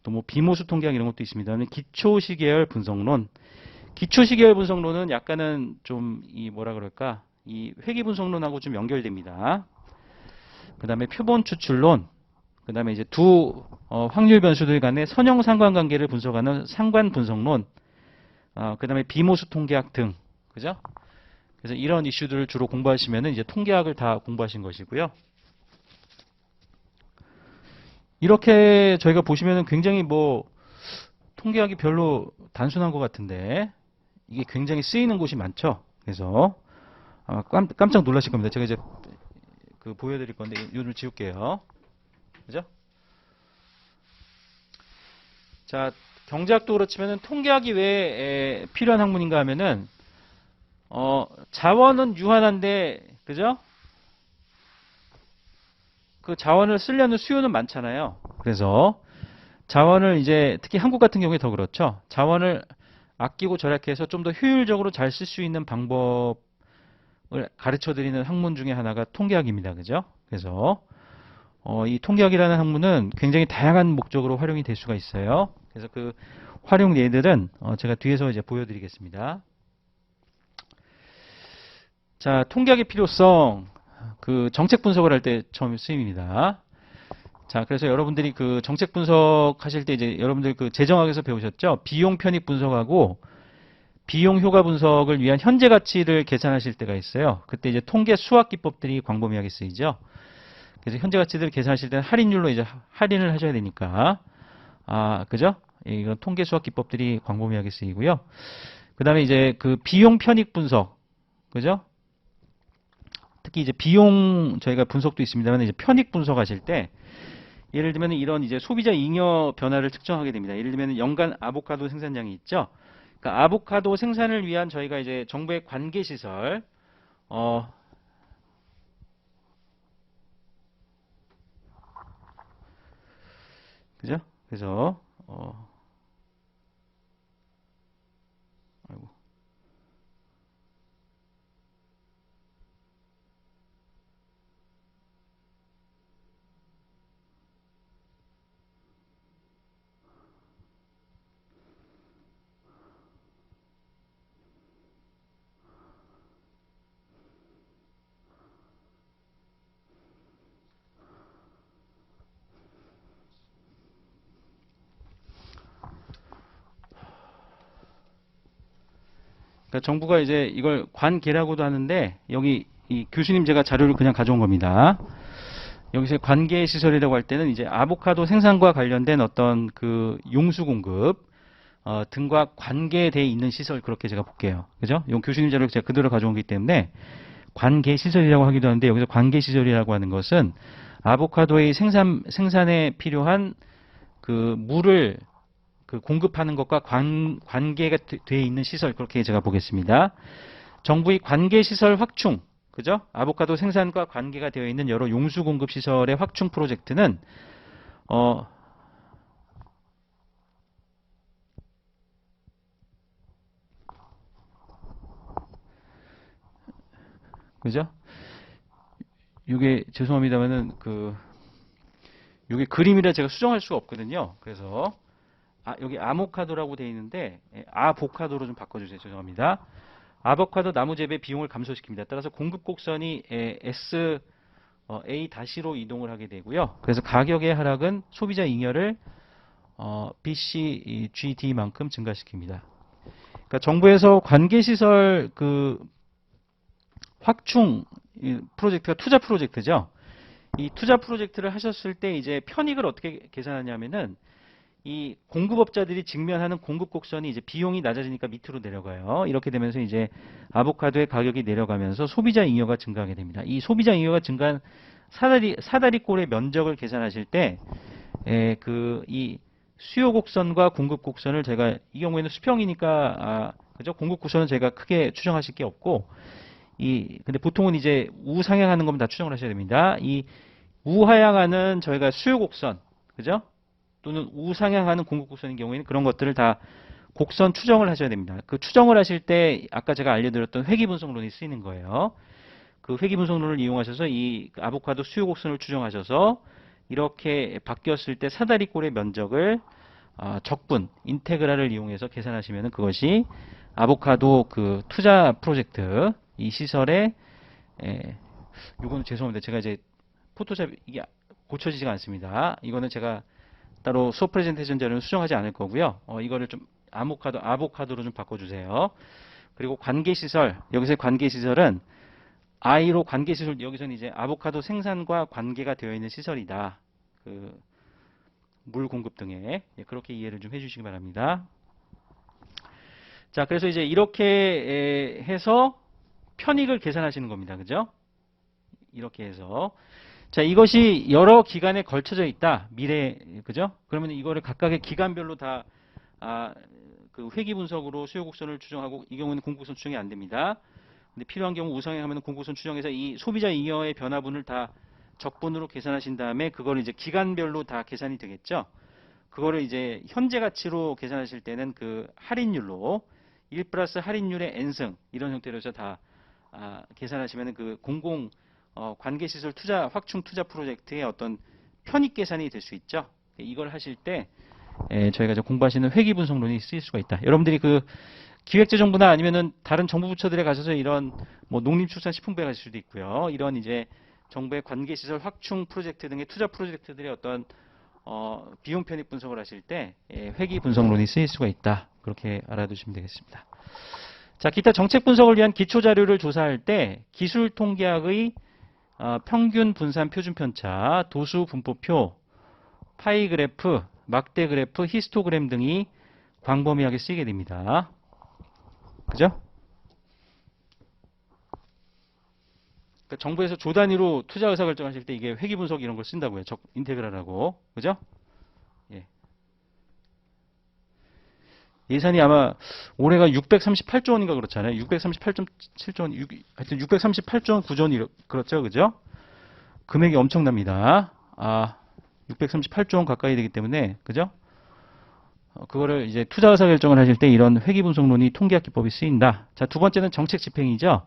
또 뭐 비모수 통계학 이런 것도 있습니다. 기초시계열 분석론. 기초시계열 분석론은 약간은 좀 뭐라 그럴까? 이 회귀 분석론하고 좀 연결됩니다. 그 다음에 표본 추출론. 그 다음에 이제 두 확률 변수들 간의 선형 상관관계를 분석하는 상관 분석론. 그 다음에 비모수 통계학 등. 그죠? 그래서 이런 이슈들을 주로 공부하시면은 이제 통계학을 다 공부하신 것이고요. 이렇게 저희가 보시면은 굉장히 뭐 통계학이 별로 단순한 것 같은데 이게 굉장히 쓰이는 곳이 많죠. 그래서 깜짝 놀라실 겁니다. 제가 이제 그 보여드릴 건데 이걸 지울게요. 그죠? 자, 경제학도 그렇지만은 통계학이 왜 필요한 학문인가 하면은 자원은 유한한데 그죠? 그 자원을 쓰려는 수요는 많잖아요. 그래서 자원을 이제 특히 한국 같은 경우에 더 그렇죠. 자원을 아끼고 절약해서 좀 더 효율적으로 잘 쓸 수 있는 방법을 가르쳐 드리는 학문 중에 하나가 통계학입니다. 그죠? 그래서 이 통계학이라는 학문은 굉장히 다양한 목적으로 활용이 될 수가 있어요. 그래서 그 활용 예들은 제가 뒤에서 이제 보여드리겠습니다. 자, 통계학의 필요성, 그 정책 분석을 할 때 처음 쓰입니다. 자, 그래서 여러분들이 그 정책 분석하실 때 이제 여러분들 그 재정학에서 배우셨죠? 비용 편익 분석하고 비용 효과 분석을 위한 현재 가치를 계산하실 때가 있어요. 그때 이제 통계 수학 기법들이 광범위하게 쓰이죠. 그래서 현재 가치들을 계산하실 때는 할인율로 이제 할인을 하셔야 되니까 그죠? 이건 통계 수학 기법들이 광범위하게 쓰이고요. 그다음에 이제 그 비용 편익 분석, 그죠? 특히 이제 비용 저희가 분석도 있습니다만 이제 편익 분석하실 때 예를 들면 이런 이제 소비자 잉여 변화를 측정하게 됩니다. 예를 들면 연간 아보카도 생산량이 있죠. 그러니까 아보카도 생산을 위한 저희가 이제 정부의 관계 시설 그죠? 그래서 아이고. 그러니까 정부가 이제 이걸 관계라고도 하는데 여기 이 교수님 제가 자료를 그냥 가져온 겁니다. 여기서 관계 시설이라고 할 때는 이제 아보카도 생산과 관련된 어떤 그 용수 공급 등과 관계되어 있는 시설 그렇게 제가 볼게요. 그죠? 이 교수님 자료를 제가 그대로 가져온 거기 때문에 관계 시설이라고 하기도 하는데 여기서 관계 시설이라고 하는 것은 아보카도의 생산에 필요한 그 물을 그 공급하는 것과 관계가 되어 있는 시설 그렇게 제가 보겠습니다. 정부의 관계 시설 확충, 그죠? 아보카도 생산과 관계가 되어 있는 여러 용수 공급 시설의 확충 프로젝트는 그죠? 이게 죄송합니다만은 이게 그림이라 제가 수정할 수가 없거든요. 그래서 여기 아모카도라고 되어 있는데 아보카도로 좀 바꿔주세요. 죄송합니다. 아보카도 나무 재배 비용을 감소시킵니다. 따라서 공급 곡선이 SA-로 이동을 하게 되고요. 그래서 가격의 하락은 소비자 잉여를 BCGD만큼 증가시킵니다. 그러니까 정부에서 관계시설 그 확충 프로젝트가 투자 프로젝트죠. 이 투자 프로젝트를 하셨을 때 이제 편익을 어떻게 계산하냐면은 이 공급업자들이 직면하는 공급 곡선이 이제 비용이 낮아지니까 밑으로 내려가요. 이렇게 되면서 이제 아보카도의 가격이 내려가면서 소비자 잉여가 증가하게 됩니다. 이 소비자 잉여가 증가한 사다리꼴의 면적을 계산하실 때, 이 수요 곡선과 공급 곡선을 제가 이 경우에는 수평이니까 그죠? 공급 곡선은 제가 크게 추정하실 게 없고, 근데 보통은 이제 우상향하는 거면 다 추정을 하셔야 됩니다. 이 우하향하는 저희가 수요 곡선, 그죠? 또는 우상향하는 공급 곡선인 경우에는 그런 것들을 다 곡선 추정을 하셔야 됩니다. 그 추정을 하실 때 아까 제가 알려드렸던 회귀분석론이 쓰이는 거예요. 그 회귀분석론을 이용하셔서 이 아보카도 수요 곡선을 추정하셔서 이렇게 바뀌었을 때 사다리꼴의 면적을 적분, 인테그랄을 이용해서 계산하시면 그것이 아보카도 그 투자 프로젝트 이 시설에 이거는 죄송합니다. 제가 이제 포토샵 이게 고쳐지지가 않습니다. 이거는 제가 따로 수업 프레젠테이션 자료는 수정하지 않을 거고요. 이거를 좀 아보카도로 좀 바꿔주세요. 그리고 관계시설, 여기서의 관계시설은 I로 관계시설, 여기서는 이제 아보카도 생산과 관계가 되어 있는 시설이다. 물 공급 등에 그렇게 이해를 좀 해주시기 바랍니다. 자, 그래서 이제 이렇게 해서 편익을 계산하시는 겁니다. 그죠? 이렇게 해서. 자, 이것이 여러 기간에 걸쳐져 있다. 미래, 그죠? 그러면 이거를 각각의 기간별로 다, 그 회귀 분석으로 수요 곡선을 추정하고, 이 경우는 공급선 추정이 안 됩니다. 근데 필요한 경우 우상향하면 공급선 추정해서 이 소비자 잉여의 변화분을 다 적분으로 계산하신 다음에, 그거를 이제 기간별로 다 계산이 되겠죠? 그거를 이제 현재 가치로 계산하실 때는 그 할인율로, 1 플러스 할인율의 n승, 이런 형태로 해서 다, 계산하시면 그 관계시설 확충 투자 프로젝트의 어떤 편익 계산이 될 수 있죠. 이걸 하실 때 저희가 이제 공부하시는 회귀분석론이 쓰일 수가 있다. 여러분들이 그 기획재정부나 아니면은 다른 정부 부처들에 가셔서 이런 뭐 농림축산식품부에 가실 수도 있고요. 이런 이제 정부의 관계시설 확충 프로젝트 등의 투자 프로젝트들의 어떤 비용 편익 분석을 하실 때 회귀분석론이 쓰일 수가 있다. 그렇게 알아두시면 되겠습니다. 자, 기타 정책 분석을 위한 기초 자료를 조사할 때 기술 통계학의 평균 분산 표준 편차, 도수 분포표, 파이 그래프, 막대 그래프, 히스토그램 등이 광범위하게 쓰이게 됩니다. 그죠? 그러니까 정부에서 조 단위로 투자 의사 결정하실 때 이게 회귀 분석 이런 걸 쓴다고요. 인테그랄하고. 그죠? 예. 예산이 아마 올해가 638조 원인가 그렇잖아요. 638.7조 원, 하여튼 638조 원 9조 원 그렇죠. 그죠? 금액이 엄청납니다. 638조 원 가까이 되기 때문에, 그죠? 그거를 이제 투자 의사 결정을 하실 때 이런 회계 분석론이 통계학 기법이 쓰인다. 자, 두 번째는 정책 집행이죠.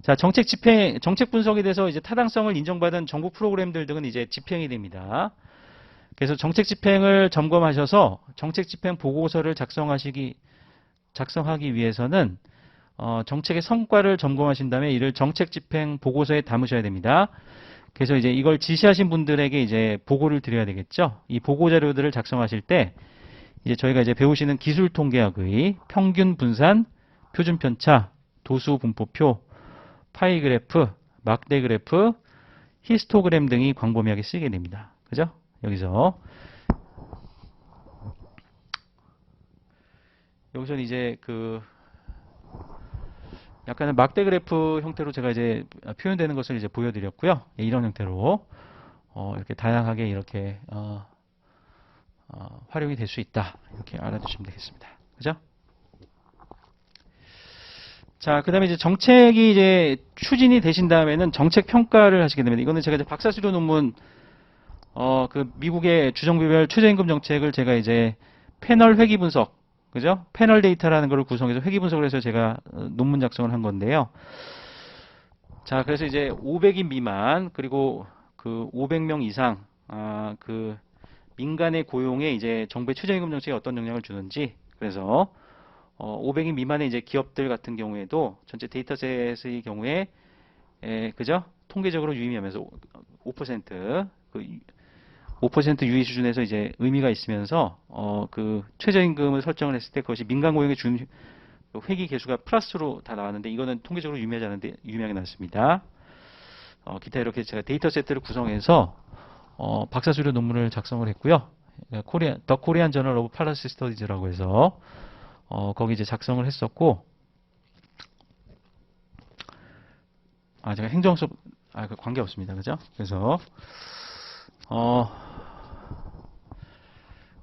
자, 정책 집행, 정책 분석에 대해서 이제 타당성을 인정받은 정부 프로그램들 등은 이제 집행이 됩니다. 그래서 정책 집행을 점검하셔서 정책 집행 보고서를 작성하기 위해서는 정책의 성과를 점검하신 다음에 이를 정책 집행 보고서에 담으셔야 됩니다. 그래서 이제 이걸 지시하신 분들에게 이제 보고를 드려야 되겠죠. 이 보고 자료들을 작성하실 때 이제 저희가 이제 배우시는 기술 통계학의 평균 분산, 표준 편차, 도수 분포표, 파이 그래프, 막대 그래프, 히스토그램 등이 광범위하게 쓰이게 됩니다. 그죠? 여기서는 이제 약간은 막대 그래프 형태로 제가 이제 표현되는 것을 이제 보여드렸고요. 예, 이런 형태로 이렇게 다양하게 이렇게 활용이 될 수 있다. 이렇게 알아두시면 되겠습니다. 그죠? 자, 그 다음에 이제 정책이 이제 추진이 되신 다음에는 정책 평가를 하시게 됩니다. 이거는 제가 이제 박사수료 논문, 미국의 주정부별 최저임금 정책을 제가 이제 패널 회기 분석, 그죠? 패널 데이터라는 것을 구성해서 회기 분석을 해서 제가 논문 작성을 한 건데요. 자, 그래서 이제 500인 미만, 그리고 500명 이상, 민간의 고용에 이제 정부의 최저임금 정책이 어떤 영향을 주는지, 그래서 500인 미만의 이제 기업들 같은 경우에도 전체 데이터셋의 경우에 그죠? 통계적으로 유의미하면서 5% 5% 유의 수준에서 이제 의미가 있으면서 최저임금을 설정을 했을 때 그것이 민간 고용의 준 회기 개수가 플러스로 다 나왔는데 이거는 통계적으로 유의미하지 않은데 유의미하게 나왔습니다. 기타 이렇게 제가 데이터 세트를 구성해서 박사수료 논문을 작성을 했고요. 더 코리안 저널 오브 팔라시 스터디즈라고 해서 거기 이제 작성을 했었고, 제가 행정수업, 관계 없습니다. 그죠?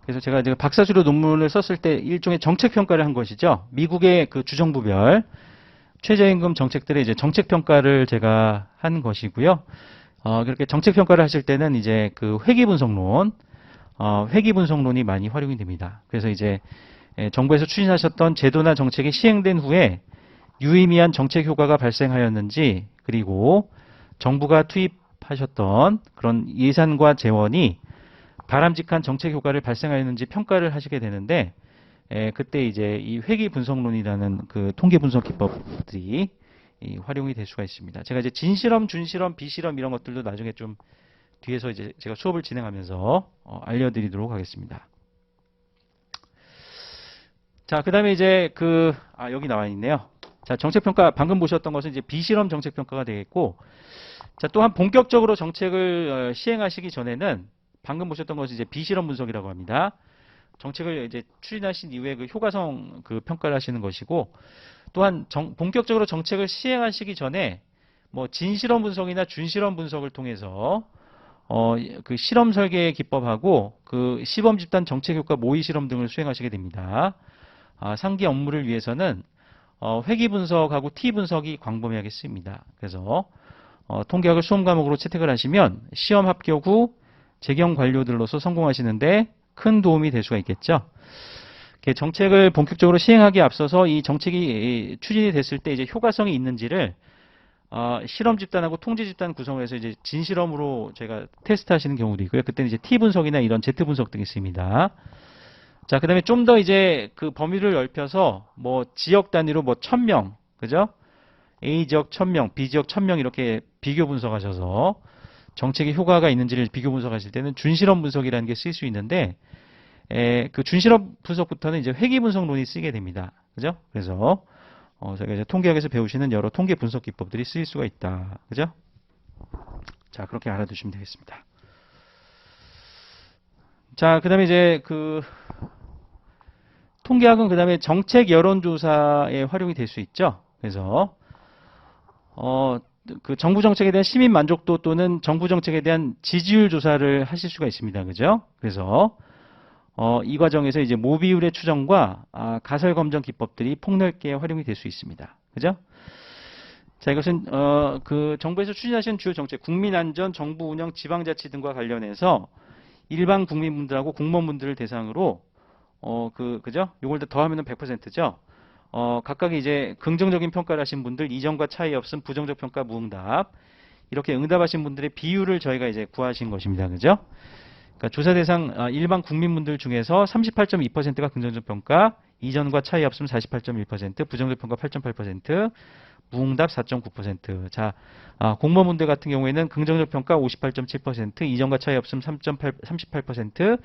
그래서 제가 이제 박사수료 논문을 썼을 때 일종의 정책 평가를 한 것이죠. 미국의 주정부별 최저임금 정책들의 이제 정책 평가를 제가 한 것이고요. 그렇게 정책 평가를 하실 때는 이제 회기 분석론이 많이 활용이 됩니다. 그래서 이제 정부에서 추진하셨던 제도나 정책이 시행된 후에 유의미한 정책 효과가 발생하였는지, 그리고 정부가 투입하셨던 그런 예산과 재원이 바람직한 정책 효과를 발생하였는지 평가를 하시게 되는데, 그때 이제 이 회기 분석론이라는 통계 분석 기법들이 활용이 될 수가 있습니다. 제가 이제 진실험, 준실험, 비실험 이런 것들도 나중에 좀 뒤에서 이제 제가 수업을 진행하면서 알려드리도록 하겠습니다. 자, 그 다음에 이제 여기 나와 있네요. 자, 정책평가, 방금 보셨던 것은 이제 비실험 정책평가가 되겠고, 자, 또한 본격적으로 정책을 시행하시기 전에는 방금 보셨던 것이 이제 비실험 분석이라고 합니다. 정책을 이제 추진하신 이후에 효과성 평가를 하시는 것이고, 또한 본격적으로 정책을 시행하시기 전에 뭐 진실험 분석이나 준실험 분석을 통해서 실험 설계 기법하고 시범 집단 정책 효과 모의 실험 등을 수행하시게 됩니다. 상기 업무를 위해서는 회기 분석하고 T 분석이 광범위하게 쓰입니다. 그래서 통계학을 수험 과목으로 채택을 하시면 시험 합격 후 재경 관료들로서 성공하시는데 큰 도움이 될 수가 있겠죠. 정책을 본격적으로 시행하기에 앞서서 이 정책이 추진이 됐을 때 이제 효과성이 있는지를 실험 집단하고 통제 집단 구성해서 이제 진실험으로 제가 테스트하시는 경우도 있고요. 그때는 이제 T 분석이나 이런 Z 분석 등이 있습니다. 자, 그 다음에 좀 더 이제 범위를 넓혀서 뭐 지역 단위로 뭐 1000명, 그죠? A 지역 1000명, B 지역 1000명 이렇게 비교 분석하셔서 정책의 효과가 있는지를 비교 분석하실 때는 준실험 분석이라는 게 쓰일 수 있는데, 준실험 분석부터는 이제 회기 분석론이 쓰게 됩니다. 그죠? 그래서 저희가 이제 통계학에서 배우시는 여러 통계 분석 기법들이 쓰일 수가 있다. 그죠? 자, 그렇게 알아두시면 되겠습니다. 자, 그 다음에 이제 통계학은 그 다음에 정책 여론조사에 활용이 될 수 있죠. 그래서 정부 정책에 대한 시민 만족도 또는 정부 정책에 대한 지지율 조사를 하실 수가 있습니다. 그죠? 그래서 이 과정에서 이제 모비율의 추정과 가설 검정 기법들이 폭넓게 활용이 될 수 있습니다. 그죠? 자, 이것은 정부에서 추진하신 주요 정책, 국민안전, 정부 운영, 지방자치 등과 관련해서 일반 국민분들하고 공무원분들을 대상으로 그죠? 요걸 다 더하면은 100%죠. 각각 이제 긍정적인 평가를 하신 분들 이전과 차이 없음 부정적 평가 무응답 이렇게 응답하신 분들의 비율을 저희가 이제 구하신 것입니다. 그죠? 그러니까 조사 대상 일반 국민분들 중에서 38.2%가 긍정적 평가, 이전과 차이 없음 48.1%, 부정적 평가 8.8%, 무응답 4.9%. 자, 공무원분들 같은 경우에는 긍정적 평가 58.7%, 이전과 차이 없음 38%,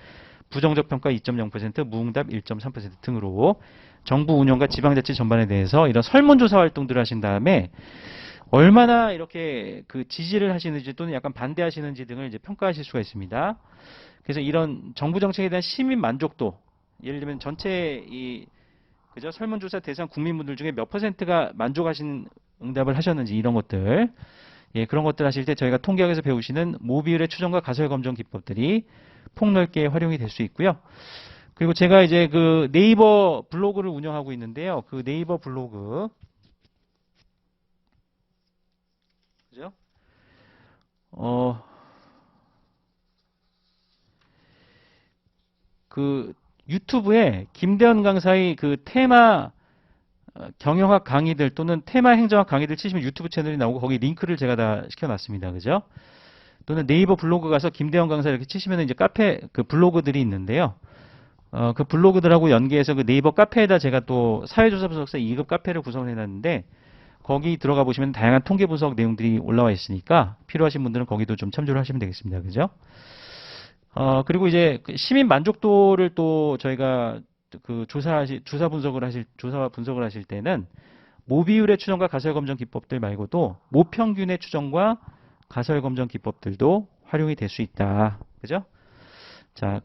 부정적 평가 2.0%, 무응답 1.3% 등으로 정부 운영과 지방자치 전반에 대해서 이런 설문조사 활동들을 하신 다음에 얼마나 이렇게 그 지지를 하시는지 또는 약간 반대하시는지 등을 이제 평가하실 수가 있습니다. 그래서 이런 정부 정책에 대한 시민 만족도, 예를 들면 전체 그죠? 설문조사 대상 국민분들 중에 몇 %가 만족하신 응답을 하셨는지 이런 것들, 예, 그런 것들 하실 때 저희가 통계학에서 배우시는 모비율의 추정과 가설 검정 기법들이 폭넓게 활용이 될 수 있고요. 그리고 제가 이제 그 네이버 블로그를 운영하고 있는데요. 그 네이버 블로그, 그죠? 그 유튜브에 김대현 강사의 그 테마 경영학 강의들 또는 테마 행정학 강의들 치시면 유튜브 채널이 나오고 거기 링크를 제가 다 시켜놨습니다. 그죠? 또는 네이버 블로그 가서 김대현 강사 이렇게 치시면 이제 카페 그 블로그들이 있는데요. 그 블로그들하고 연계해서 그 네이버 카페에다 제가 또 사회조사 분석사 2급 카페를 구성해 놨는데 거기 들어가 보시면 다양한 통계 분석 내용들이 올라와 있으니까 필요하신 분들은 거기도 좀 참조를 하시면 되겠습니다. 그죠? 그리고 이제 시민 만족도를 또 저희가 그 조사 분석을 하실 때는 모비율의 추정과 가설 검정 기법들 말고도 모평균의 추정과 가설 검정 기법들도 활용이 될 수 있다. 그죠? 자,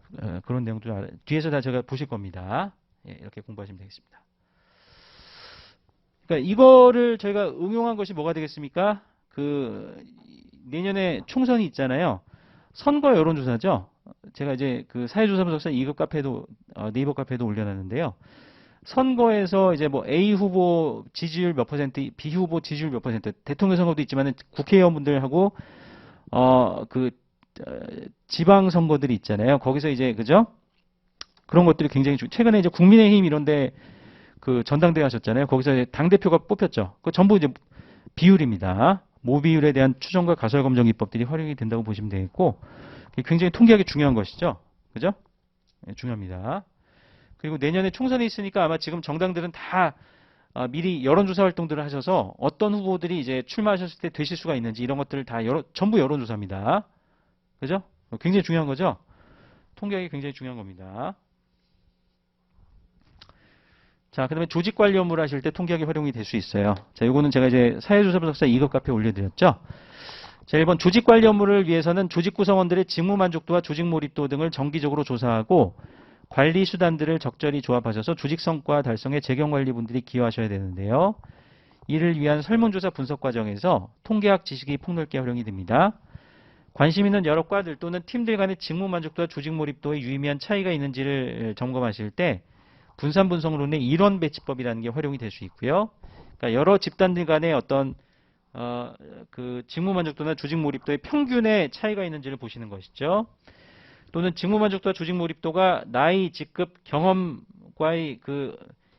그런 내용들 뒤에서 다 제가 보실 겁니다. 예, 이렇게 공부하시면 되겠습니다. 그러니까 이거를 저희가 응용한 것이 뭐가 되겠습니까? 그 내년에 총선이 있잖아요. 선거 여론조사죠. 제가 이제 그 사회조사 분석사 2급 카페도 네이버 카페도 올려놨는데요. 선거에서 이제 뭐 A 후보 지지율 몇 %, B 후보 지지율 몇 %, 대통령 선거도 있지만 국회의원분들하고 그 지방 선거들이 있잖아요. 거기서 이제 그죠? 그런 것들이 굉장히 최근에 이제 국민의힘 이런데 그 전당대회 하셨잖아요. 거기서 이제 당 대표가 뽑혔죠. 그 전부 이제 비율입니다. 모비율에 대한 추정과 가설 검정 기법들이 활용이 된다고 보시면 되겠고 굉장히 통계학이 중요한 것이죠. 그죠? 네, 중요합니다. 그리고 내년에 총선이 있으니까 아마 지금 정당들은 다 미리 여론조사 활동들을 하셔서 어떤 후보들이 이제 출마하셨을 때 되실 수가 있는지 이런 것들을 다 전부 여론조사입니다. 그죠? 굉장히 중요한 거죠? 통계학이 굉장히 중요한 겁니다. 자, 그 다음에 조직 관리 업무를 하실 때 통계학이 활용이 될 수 있어요. 자, 요거는 제가 이제 사회조사 분석사 2급 카페에 올려드렸죠. 자, 1번 조직 관리 업무를 위해서는 조직 구성원들의 직무 만족도와 조직 몰입도 등을 정기적으로 조사하고 관리 수단들을 적절히 조합하셔서 조직 성과 달성에 재경관리분들이 기여하셔야 되는데요. 이를 위한 설문조사 분석 과정에서 통계학 지식이 폭넓게 활용이 됩니다. 관심 있는 여러 과들 또는 팀들 간의 직무 만족도와 조직 몰입도에 유의미한 차이가 있는지를 점검하실 때 분산 분석론의 일원 배치법이라는 게 활용이 될 수 있고요. 그러니까 여러 집단들 간의 어떤 그 직무 만족도나 조직 몰입도의 평균의 차이가 있는지를 보시는 것이죠. 또는 직무 만족도와 조직 몰입도가 나이, 직급, 경험과의 그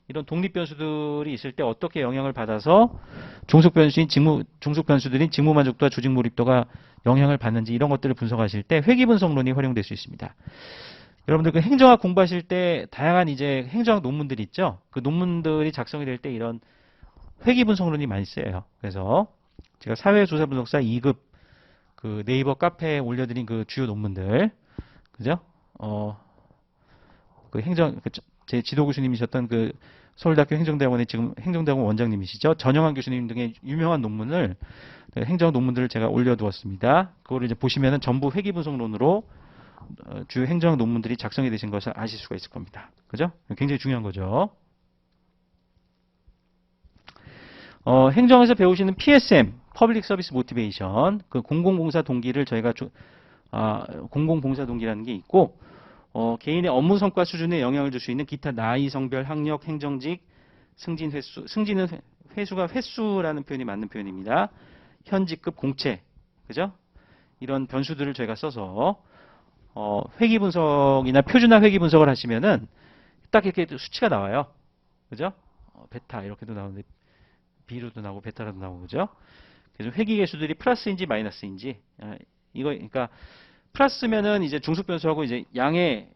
이런 독립 변수들이 있을 때 어떻게 영향을 받아서 종속 변수들인 직무 만족도와 조직 몰입도가 영향을 받는지 이런 것들을 분석하실 때 회귀 분석론이 활용될 수 있습니다. 여러분들 그 행정학 공부하실 때 다양한 이제 행정학 논문들이 있죠. 그 논문들이 작성이 될 때 이런 회귀 분석론이 많이 쓰여요. 그래서 제가 사회조사 분석사 2급 그 네이버 카페에 올려드린 그 주요 논문들, 그죠? 그 제 지도 교수님이셨던 그 서울대학교 행정대학원의 지금 행정대학원 원장님이시죠. 전영환 교수님 등의 유명한 논문을 행정 논문들을 제가 올려두었습니다. 그거를 이제 보시면은 전부 회귀 분석론으로 주요 행정 논문들이 작성이 되신 것을 아실 수가 있을 겁니다. 그죠? 굉장히 중요한 거죠. 행정에서 배우시는 PSM, Public Service Motivation, 그 공공봉사 동기를 저희가 공공봉사 동기라는 게 있고, 개인의 업무 성과 수준에 영향을 줄 수 있는 기타 나이, 성별, 학력, 행정직, 승진 횟수, 승진은 회수가 횟수라는 표현이 맞는 표현입니다. 현직급 공채, 그죠? 이런 변수들을 저희가 써서 회귀 분석이나 표준화 회귀 분석을 하시면은 딱 이렇게 수치가 나와요. 그죠? 베타 이렇게도 나오는데 B로도 나오고 베타로도 나오고 그죠? 그래서 회귀 개수들이 플러스인지 마이너스인지 이거 그러니까 플러스면은 이제 중속 변수하고 이제 양의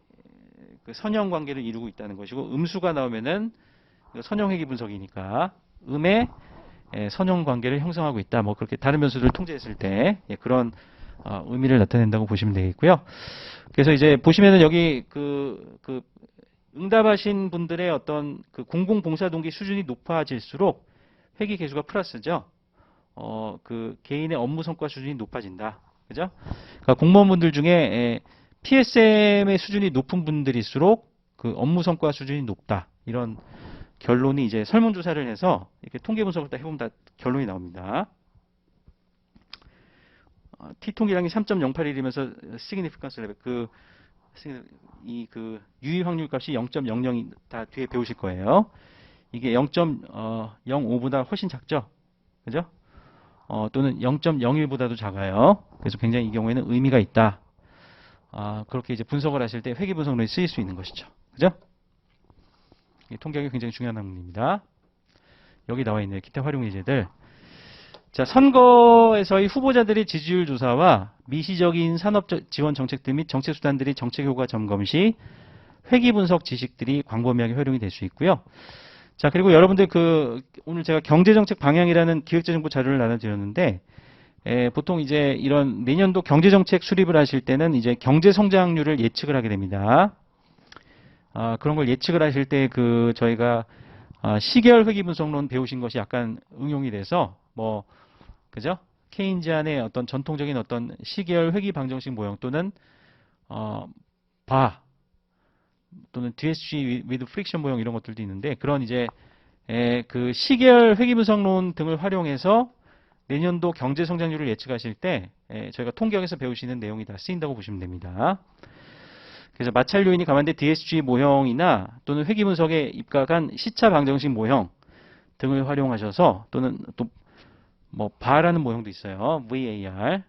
그 선형 관계를 이루고 있다는 것이고 음수가 나오면은 선형 회귀 분석이니까 음의 선형 관계를 형성하고 있다. 뭐 그렇게 다른 변수들을 통제했을 때 그런 의미를 나타낸다고 보시면 되겠고요. 그래서 이제 보시면은 여기 그 응답하신 분들의 어떤 그 공공봉사 동기 수준이 높아질수록 회귀 개수가 플러스죠. 그 개인의 업무 성과 수준이 높아진다. 그죠? 그러니까 공무원분들 중에 PSM의 수준이 높은 분들일수록 그 업무 성과 수준이 높다. 이런 결론이 이제 설문조사를 해서 이렇게 통계 분석을 다 해보면 다 결론이 나옵니다. T통계량이 3.081이면서 significance level 그 유의 확률 값이 0.00이 다 뒤에 배우실 거예요. 이게 0.05보다 훨씬 작죠? 그죠? 또는 0.01보다도 작아요. 그래서 굉장히 이 경우에는 의미가 있다. 그렇게 이제 분석을 하실 때 회귀 분석론이 쓰일 수 있는 것이죠. 그죠? 통계학이 굉장히 중요한 학문입니다. 여기 나와 있네요. 기타 활용 예제들. 자, 선거에서의 후보자들의 지지율 조사와 미시적인 산업 지원 정책들 및 정책 수단들이 정책 효과 점검 시 회귀 분석 지식들이 광범위하게 활용이 될 수 있고요. 자, 그리고 여러분들 오늘 제가 경제정책 방향이라는 기획재정부 자료를 나눠드렸는데, 보통 이제 이런 내년도 경제정책 수립을 하실 때는 이제 경제 성장률을 예측을 하게 됩니다. 그런 걸 예측을 하실 때 저희가 시계열 회귀 분석론 배우신 것이 약간 응용이 돼서 그죠? 케인지안의 어떤 전통적인 어떤 시계열 회귀 방정식 모형 또는 또는 DSG with friction 모형 이런 것들도 있는데 그런 이제 그 시계열 회귀 분석론 등을 활용해서 내년도 경제 성장률을 예측하실 때 저희가 통계학에서 배우시는 내용이 다 쓰인다고 보시면 됩니다. 그래서 마찰 요인이 감안된 DSG 모형이나 또는 회귀 분석에 입각한 시차 방정식 모형 등을 활용하셔서 또는 또 바라는 모형도 있어요. VAR.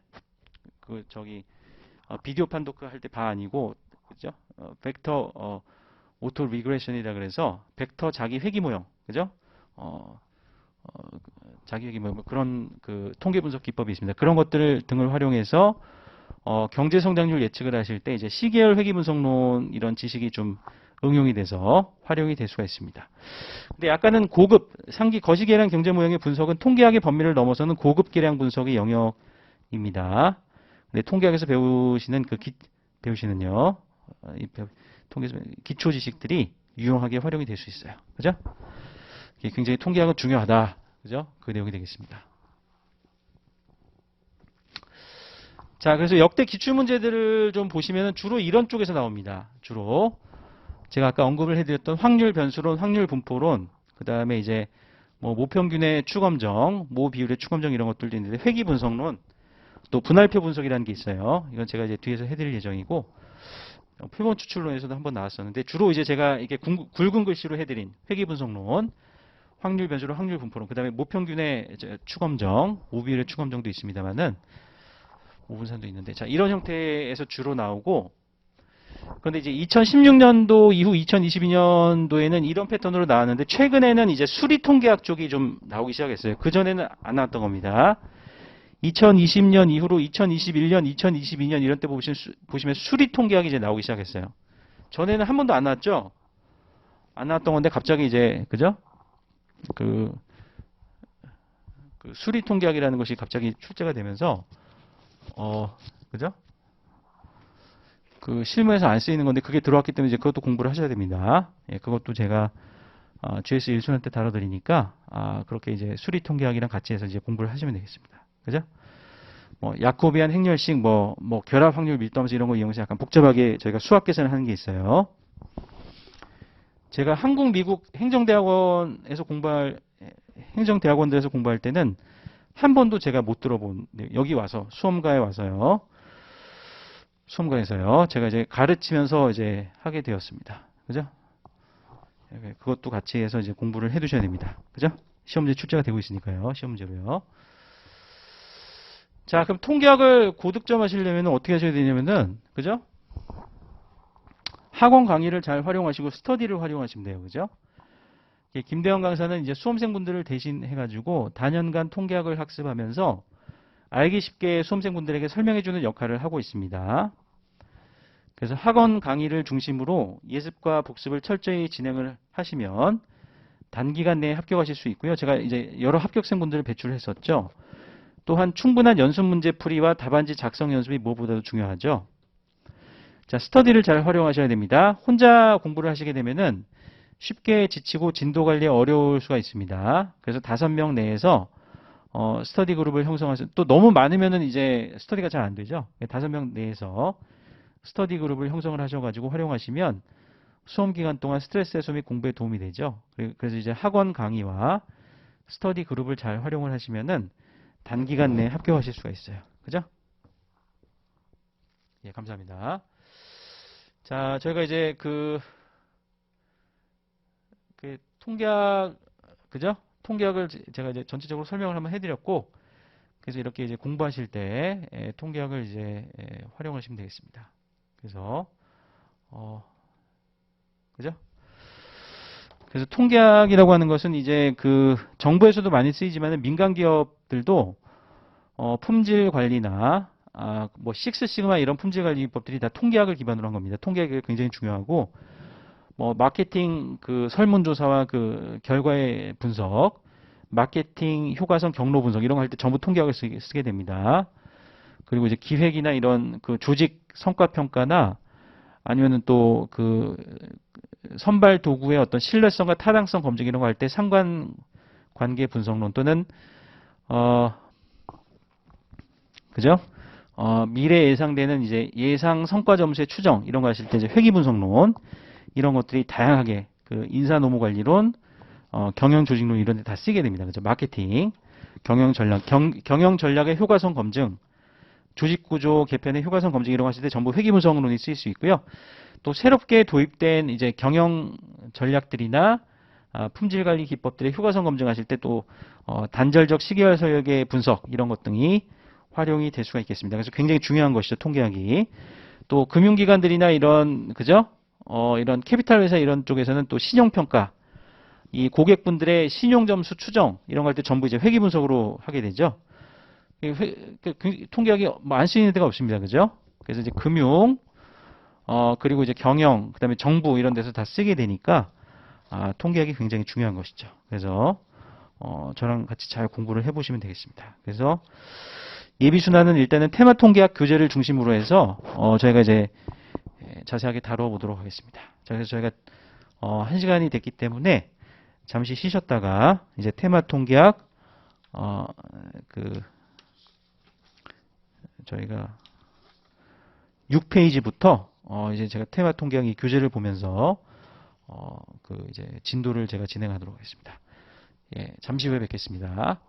비디오 판독 할 때 바 아니고 그죠? 벡터 오토 리그레션이라 그래서 벡터 자기 회귀 모형. 그죠? 자기 회귀 모형 그런 통계 분석 기법이 있습니다. 그런 것들 등을 활용해서 경제 성장률 예측을 하실 때 이제 시계열 회귀 분석론 이런 지식이 좀 응용이 돼서 활용이 될 수가 있습니다. 근데 약간은 고급 상기 거시계량 경제 모형의 분석은 통계학의 범위를 넘어서는 고급 계량 분석의 영역입니다. 근데 통계학에서 배우시는 배우시는요. 통계에서 기초 지식들이 유용하게 활용이 될 수 있어요. 그죠? 이게 굉장히 통계학은 중요하다. 그죠? 그 내용이 되겠습니다. 자, 그래서 역대 기출문제들을 좀 보시면 주로 이런 쪽에서 나옵니다. 주로. 제가 아까 언급을 해드렸던 확률 변수론, 확률 분포론, 그 다음에 이제 모평균의 추검정, 모비율의 추검정 이런 것들도 있는데 회귀 분석론, 또 분할표 분석이라는 게 있어요. 이건 제가 이제 뒤에서 해드릴 예정이고 표본 추출론에서도 한번 나왔었는데 주로 이제 제가 이게 굵은 글씨로 해드린 회귀 분석론, 확률 변수론, 확률 분포론, 그 다음에 모평균의 추검정, 모비율의 추검정도 있습니다만은 5분산도 있는데 자 이런 형태에서 주로 나오고 그런데 이제 2016년도 이후 2022년도에는 이런 패턴으로 나왔는데 최근에는 이제 수리 통계학 쪽이 좀 나오기 시작했어요. 그전에는 안 나왔던 겁니다. 2020년 이후로 2021년, 2022년 이런 때 보시면 수리 통계학이 이제 나오기 시작했어요. 전에는 한 번도 안 나왔죠? 안 나왔던 건데 갑자기 이제 그죠? 수리 통계학이라는 것이 갑자기 출제가 되면서 그죠? 실무에서 안 쓰이는 건데 그게 들어왔기 때문에 이제 그것도 공부를 하셔야 됩니다. 예, 그것도 제가 GS 1수년 때 다뤄드리니까 그렇게 이제 수리 통계학이랑 같이 해서 이제 공부를 하시면 되겠습니다. 그죠? 야코비안 행렬식 결합 확률 밀도함수 이런 거 이용해서 약간 복잡하게 저희가 수학 계산을 하는 게 있어요. 제가 한국, 미국 행정대학원들에서 공부할 때는 한 번도 제가 못 들어본 여기 와서 수험가에 와서요. 수험가에서요. 제가 이제 가르치면서 이제 하게 되었습니다. 그죠? 그것도 같이 해서 이제 공부를 해 두셔야 됩니다. 그죠? 시험문제 출제가 되고 있으니까요. 시험문제로요. 자, 그럼 통계학을 고득점 하시려면 어떻게 하셔야 되냐면은, 그죠? 학원 강의를 잘 활용하시고 스터디를 활용하시면 돼요. 그죠? 김대현 강사는 이제 수험생분들을 대신해가지고 단연간 통계학을 학습하면서 알기 쉽게 수험생분들에게 설명해주는 역할을 하고 있습니다. 그래서 학원 강의를 중심으로 예습과 복습을 철저히 진행을 하시면 단기간 내에 합격하실 수 있고요. 제가 이제 여러 합격생분들을 배출했었죠. 또한 충분한 연습 문제 풀이와 답안지 작성 연습이 무엇보다도 중요하죠. 자, 스터디를 잘 활용하셔야 됩니다. 혼자 공부를 하시게 되면은 쉽게 지치고 진도 관리에 어려울 수가 있습니다. 그래서 5명 내에서 스터디 그룹을 형성하셔. 또 너무 많으면은 이제 스터디가 잘 안 되죠. 5명 내에서 스터디 그룹을 형성을 하셔가지고 활용하시면 수험 기간 동안 스트레스 해소 및 공부에 도움이 되죠. 그래서 이제 학원 강의와 스터디 그룹을 잘 활용을 하시면은 단기간 내에 합격하실 수가 있어요. 그죠? 예, 감사합니다. 자, 저희가 이제 그 통계학, 그죠? 통계학을 제가 이제 전체적으로 설명을 한번 해드렸고, 그래서 이렇게 이제 공부하실 때 통계학을 이제 활용하시면 되겠습니다. 그래서 그죠? 그래서 통계학이라고 하는 것은 이제 그 정부에서도 많이 쓰이지만 민간 기업들도 품질 관리나 뭐 식스시그마 이런 품질 관리 기법들이 다 통계학을 기반으로 한 겁니다. 통계학이 굉장히 중요하고 뭐 마케팅 그 설문조사와 그 결과의 분석, 마케팅 효과성 경로 분석 이런 거 할 때 전부 통계학을 쓰게 됩니다. 그리고 이제 기획이나 이런 그 조직 성과 평가나 아니면은 또 그 선발 도구의 어떤 신뢰성과 타당성 검증 이런 거 할 때 상관 관계 분석론 또는 그죠? 미래 예상되는 이제 예상 성과 점수의 추정 이런 거 하실 때 이제 회귀 분석론 이런 것들이 다양하게 그 인사 노무 관리론, 경영 조직론 이런 데 다 쓰게 됩니다. 그죠? 마케팅, 경영 전략, 경영 전략의 효과성 검증, 조직 구조 개편의 효과성 검증 이런 거 하실 때 전부 회귀 분석론이 쓰일 수 있고요. 또 새롭게 도입된 이제 경영 전략들이나 품질 관리 기법들의 효과성 검증하실 때 또 단절적 시계열 서역의 분석 이런 것 등이 활용이 될 수가 있겠습니다. 그래서 굉장히 중요한 것이죠, 통계학이. 또 금융기관들이나 이런 그죠? 이런 캐피탈 회사 이런 쪽에서는 또 신용평가, 이 고객분들의 신용점수 추정 이런 거 할 때 전부 이제 회계 분석으로 하게 되죠. 통계학이 뭐 안 쓰이는 데가 없습니다, 그죠? 그래서 이제 금융, 그리고 이제 경영, 그다음에 정부 이런 데서 다 쓰게 되니까 통계학이 굉장히 중요한 것이죠. 그래서 저랑 같이 잘 공부를 해보시면 되겠습니다. 그래서 예비순환은 일단은 테마 통계학 교재를 중심으로 해서 저희가 이제 자세하게 다뤄보도록 하겠습니다. 자, 그래서 저희가 1시간이 됐기 때문에 잠시 쉬셨다가 이제 테마 통계학 저희가 6페이지부터 이제 제가 테마 통계학 이 교재를 보면서 이제 진도를 제가 진행하도록 하겠습니다. 예, 잠시 후에 뵙겠습니다.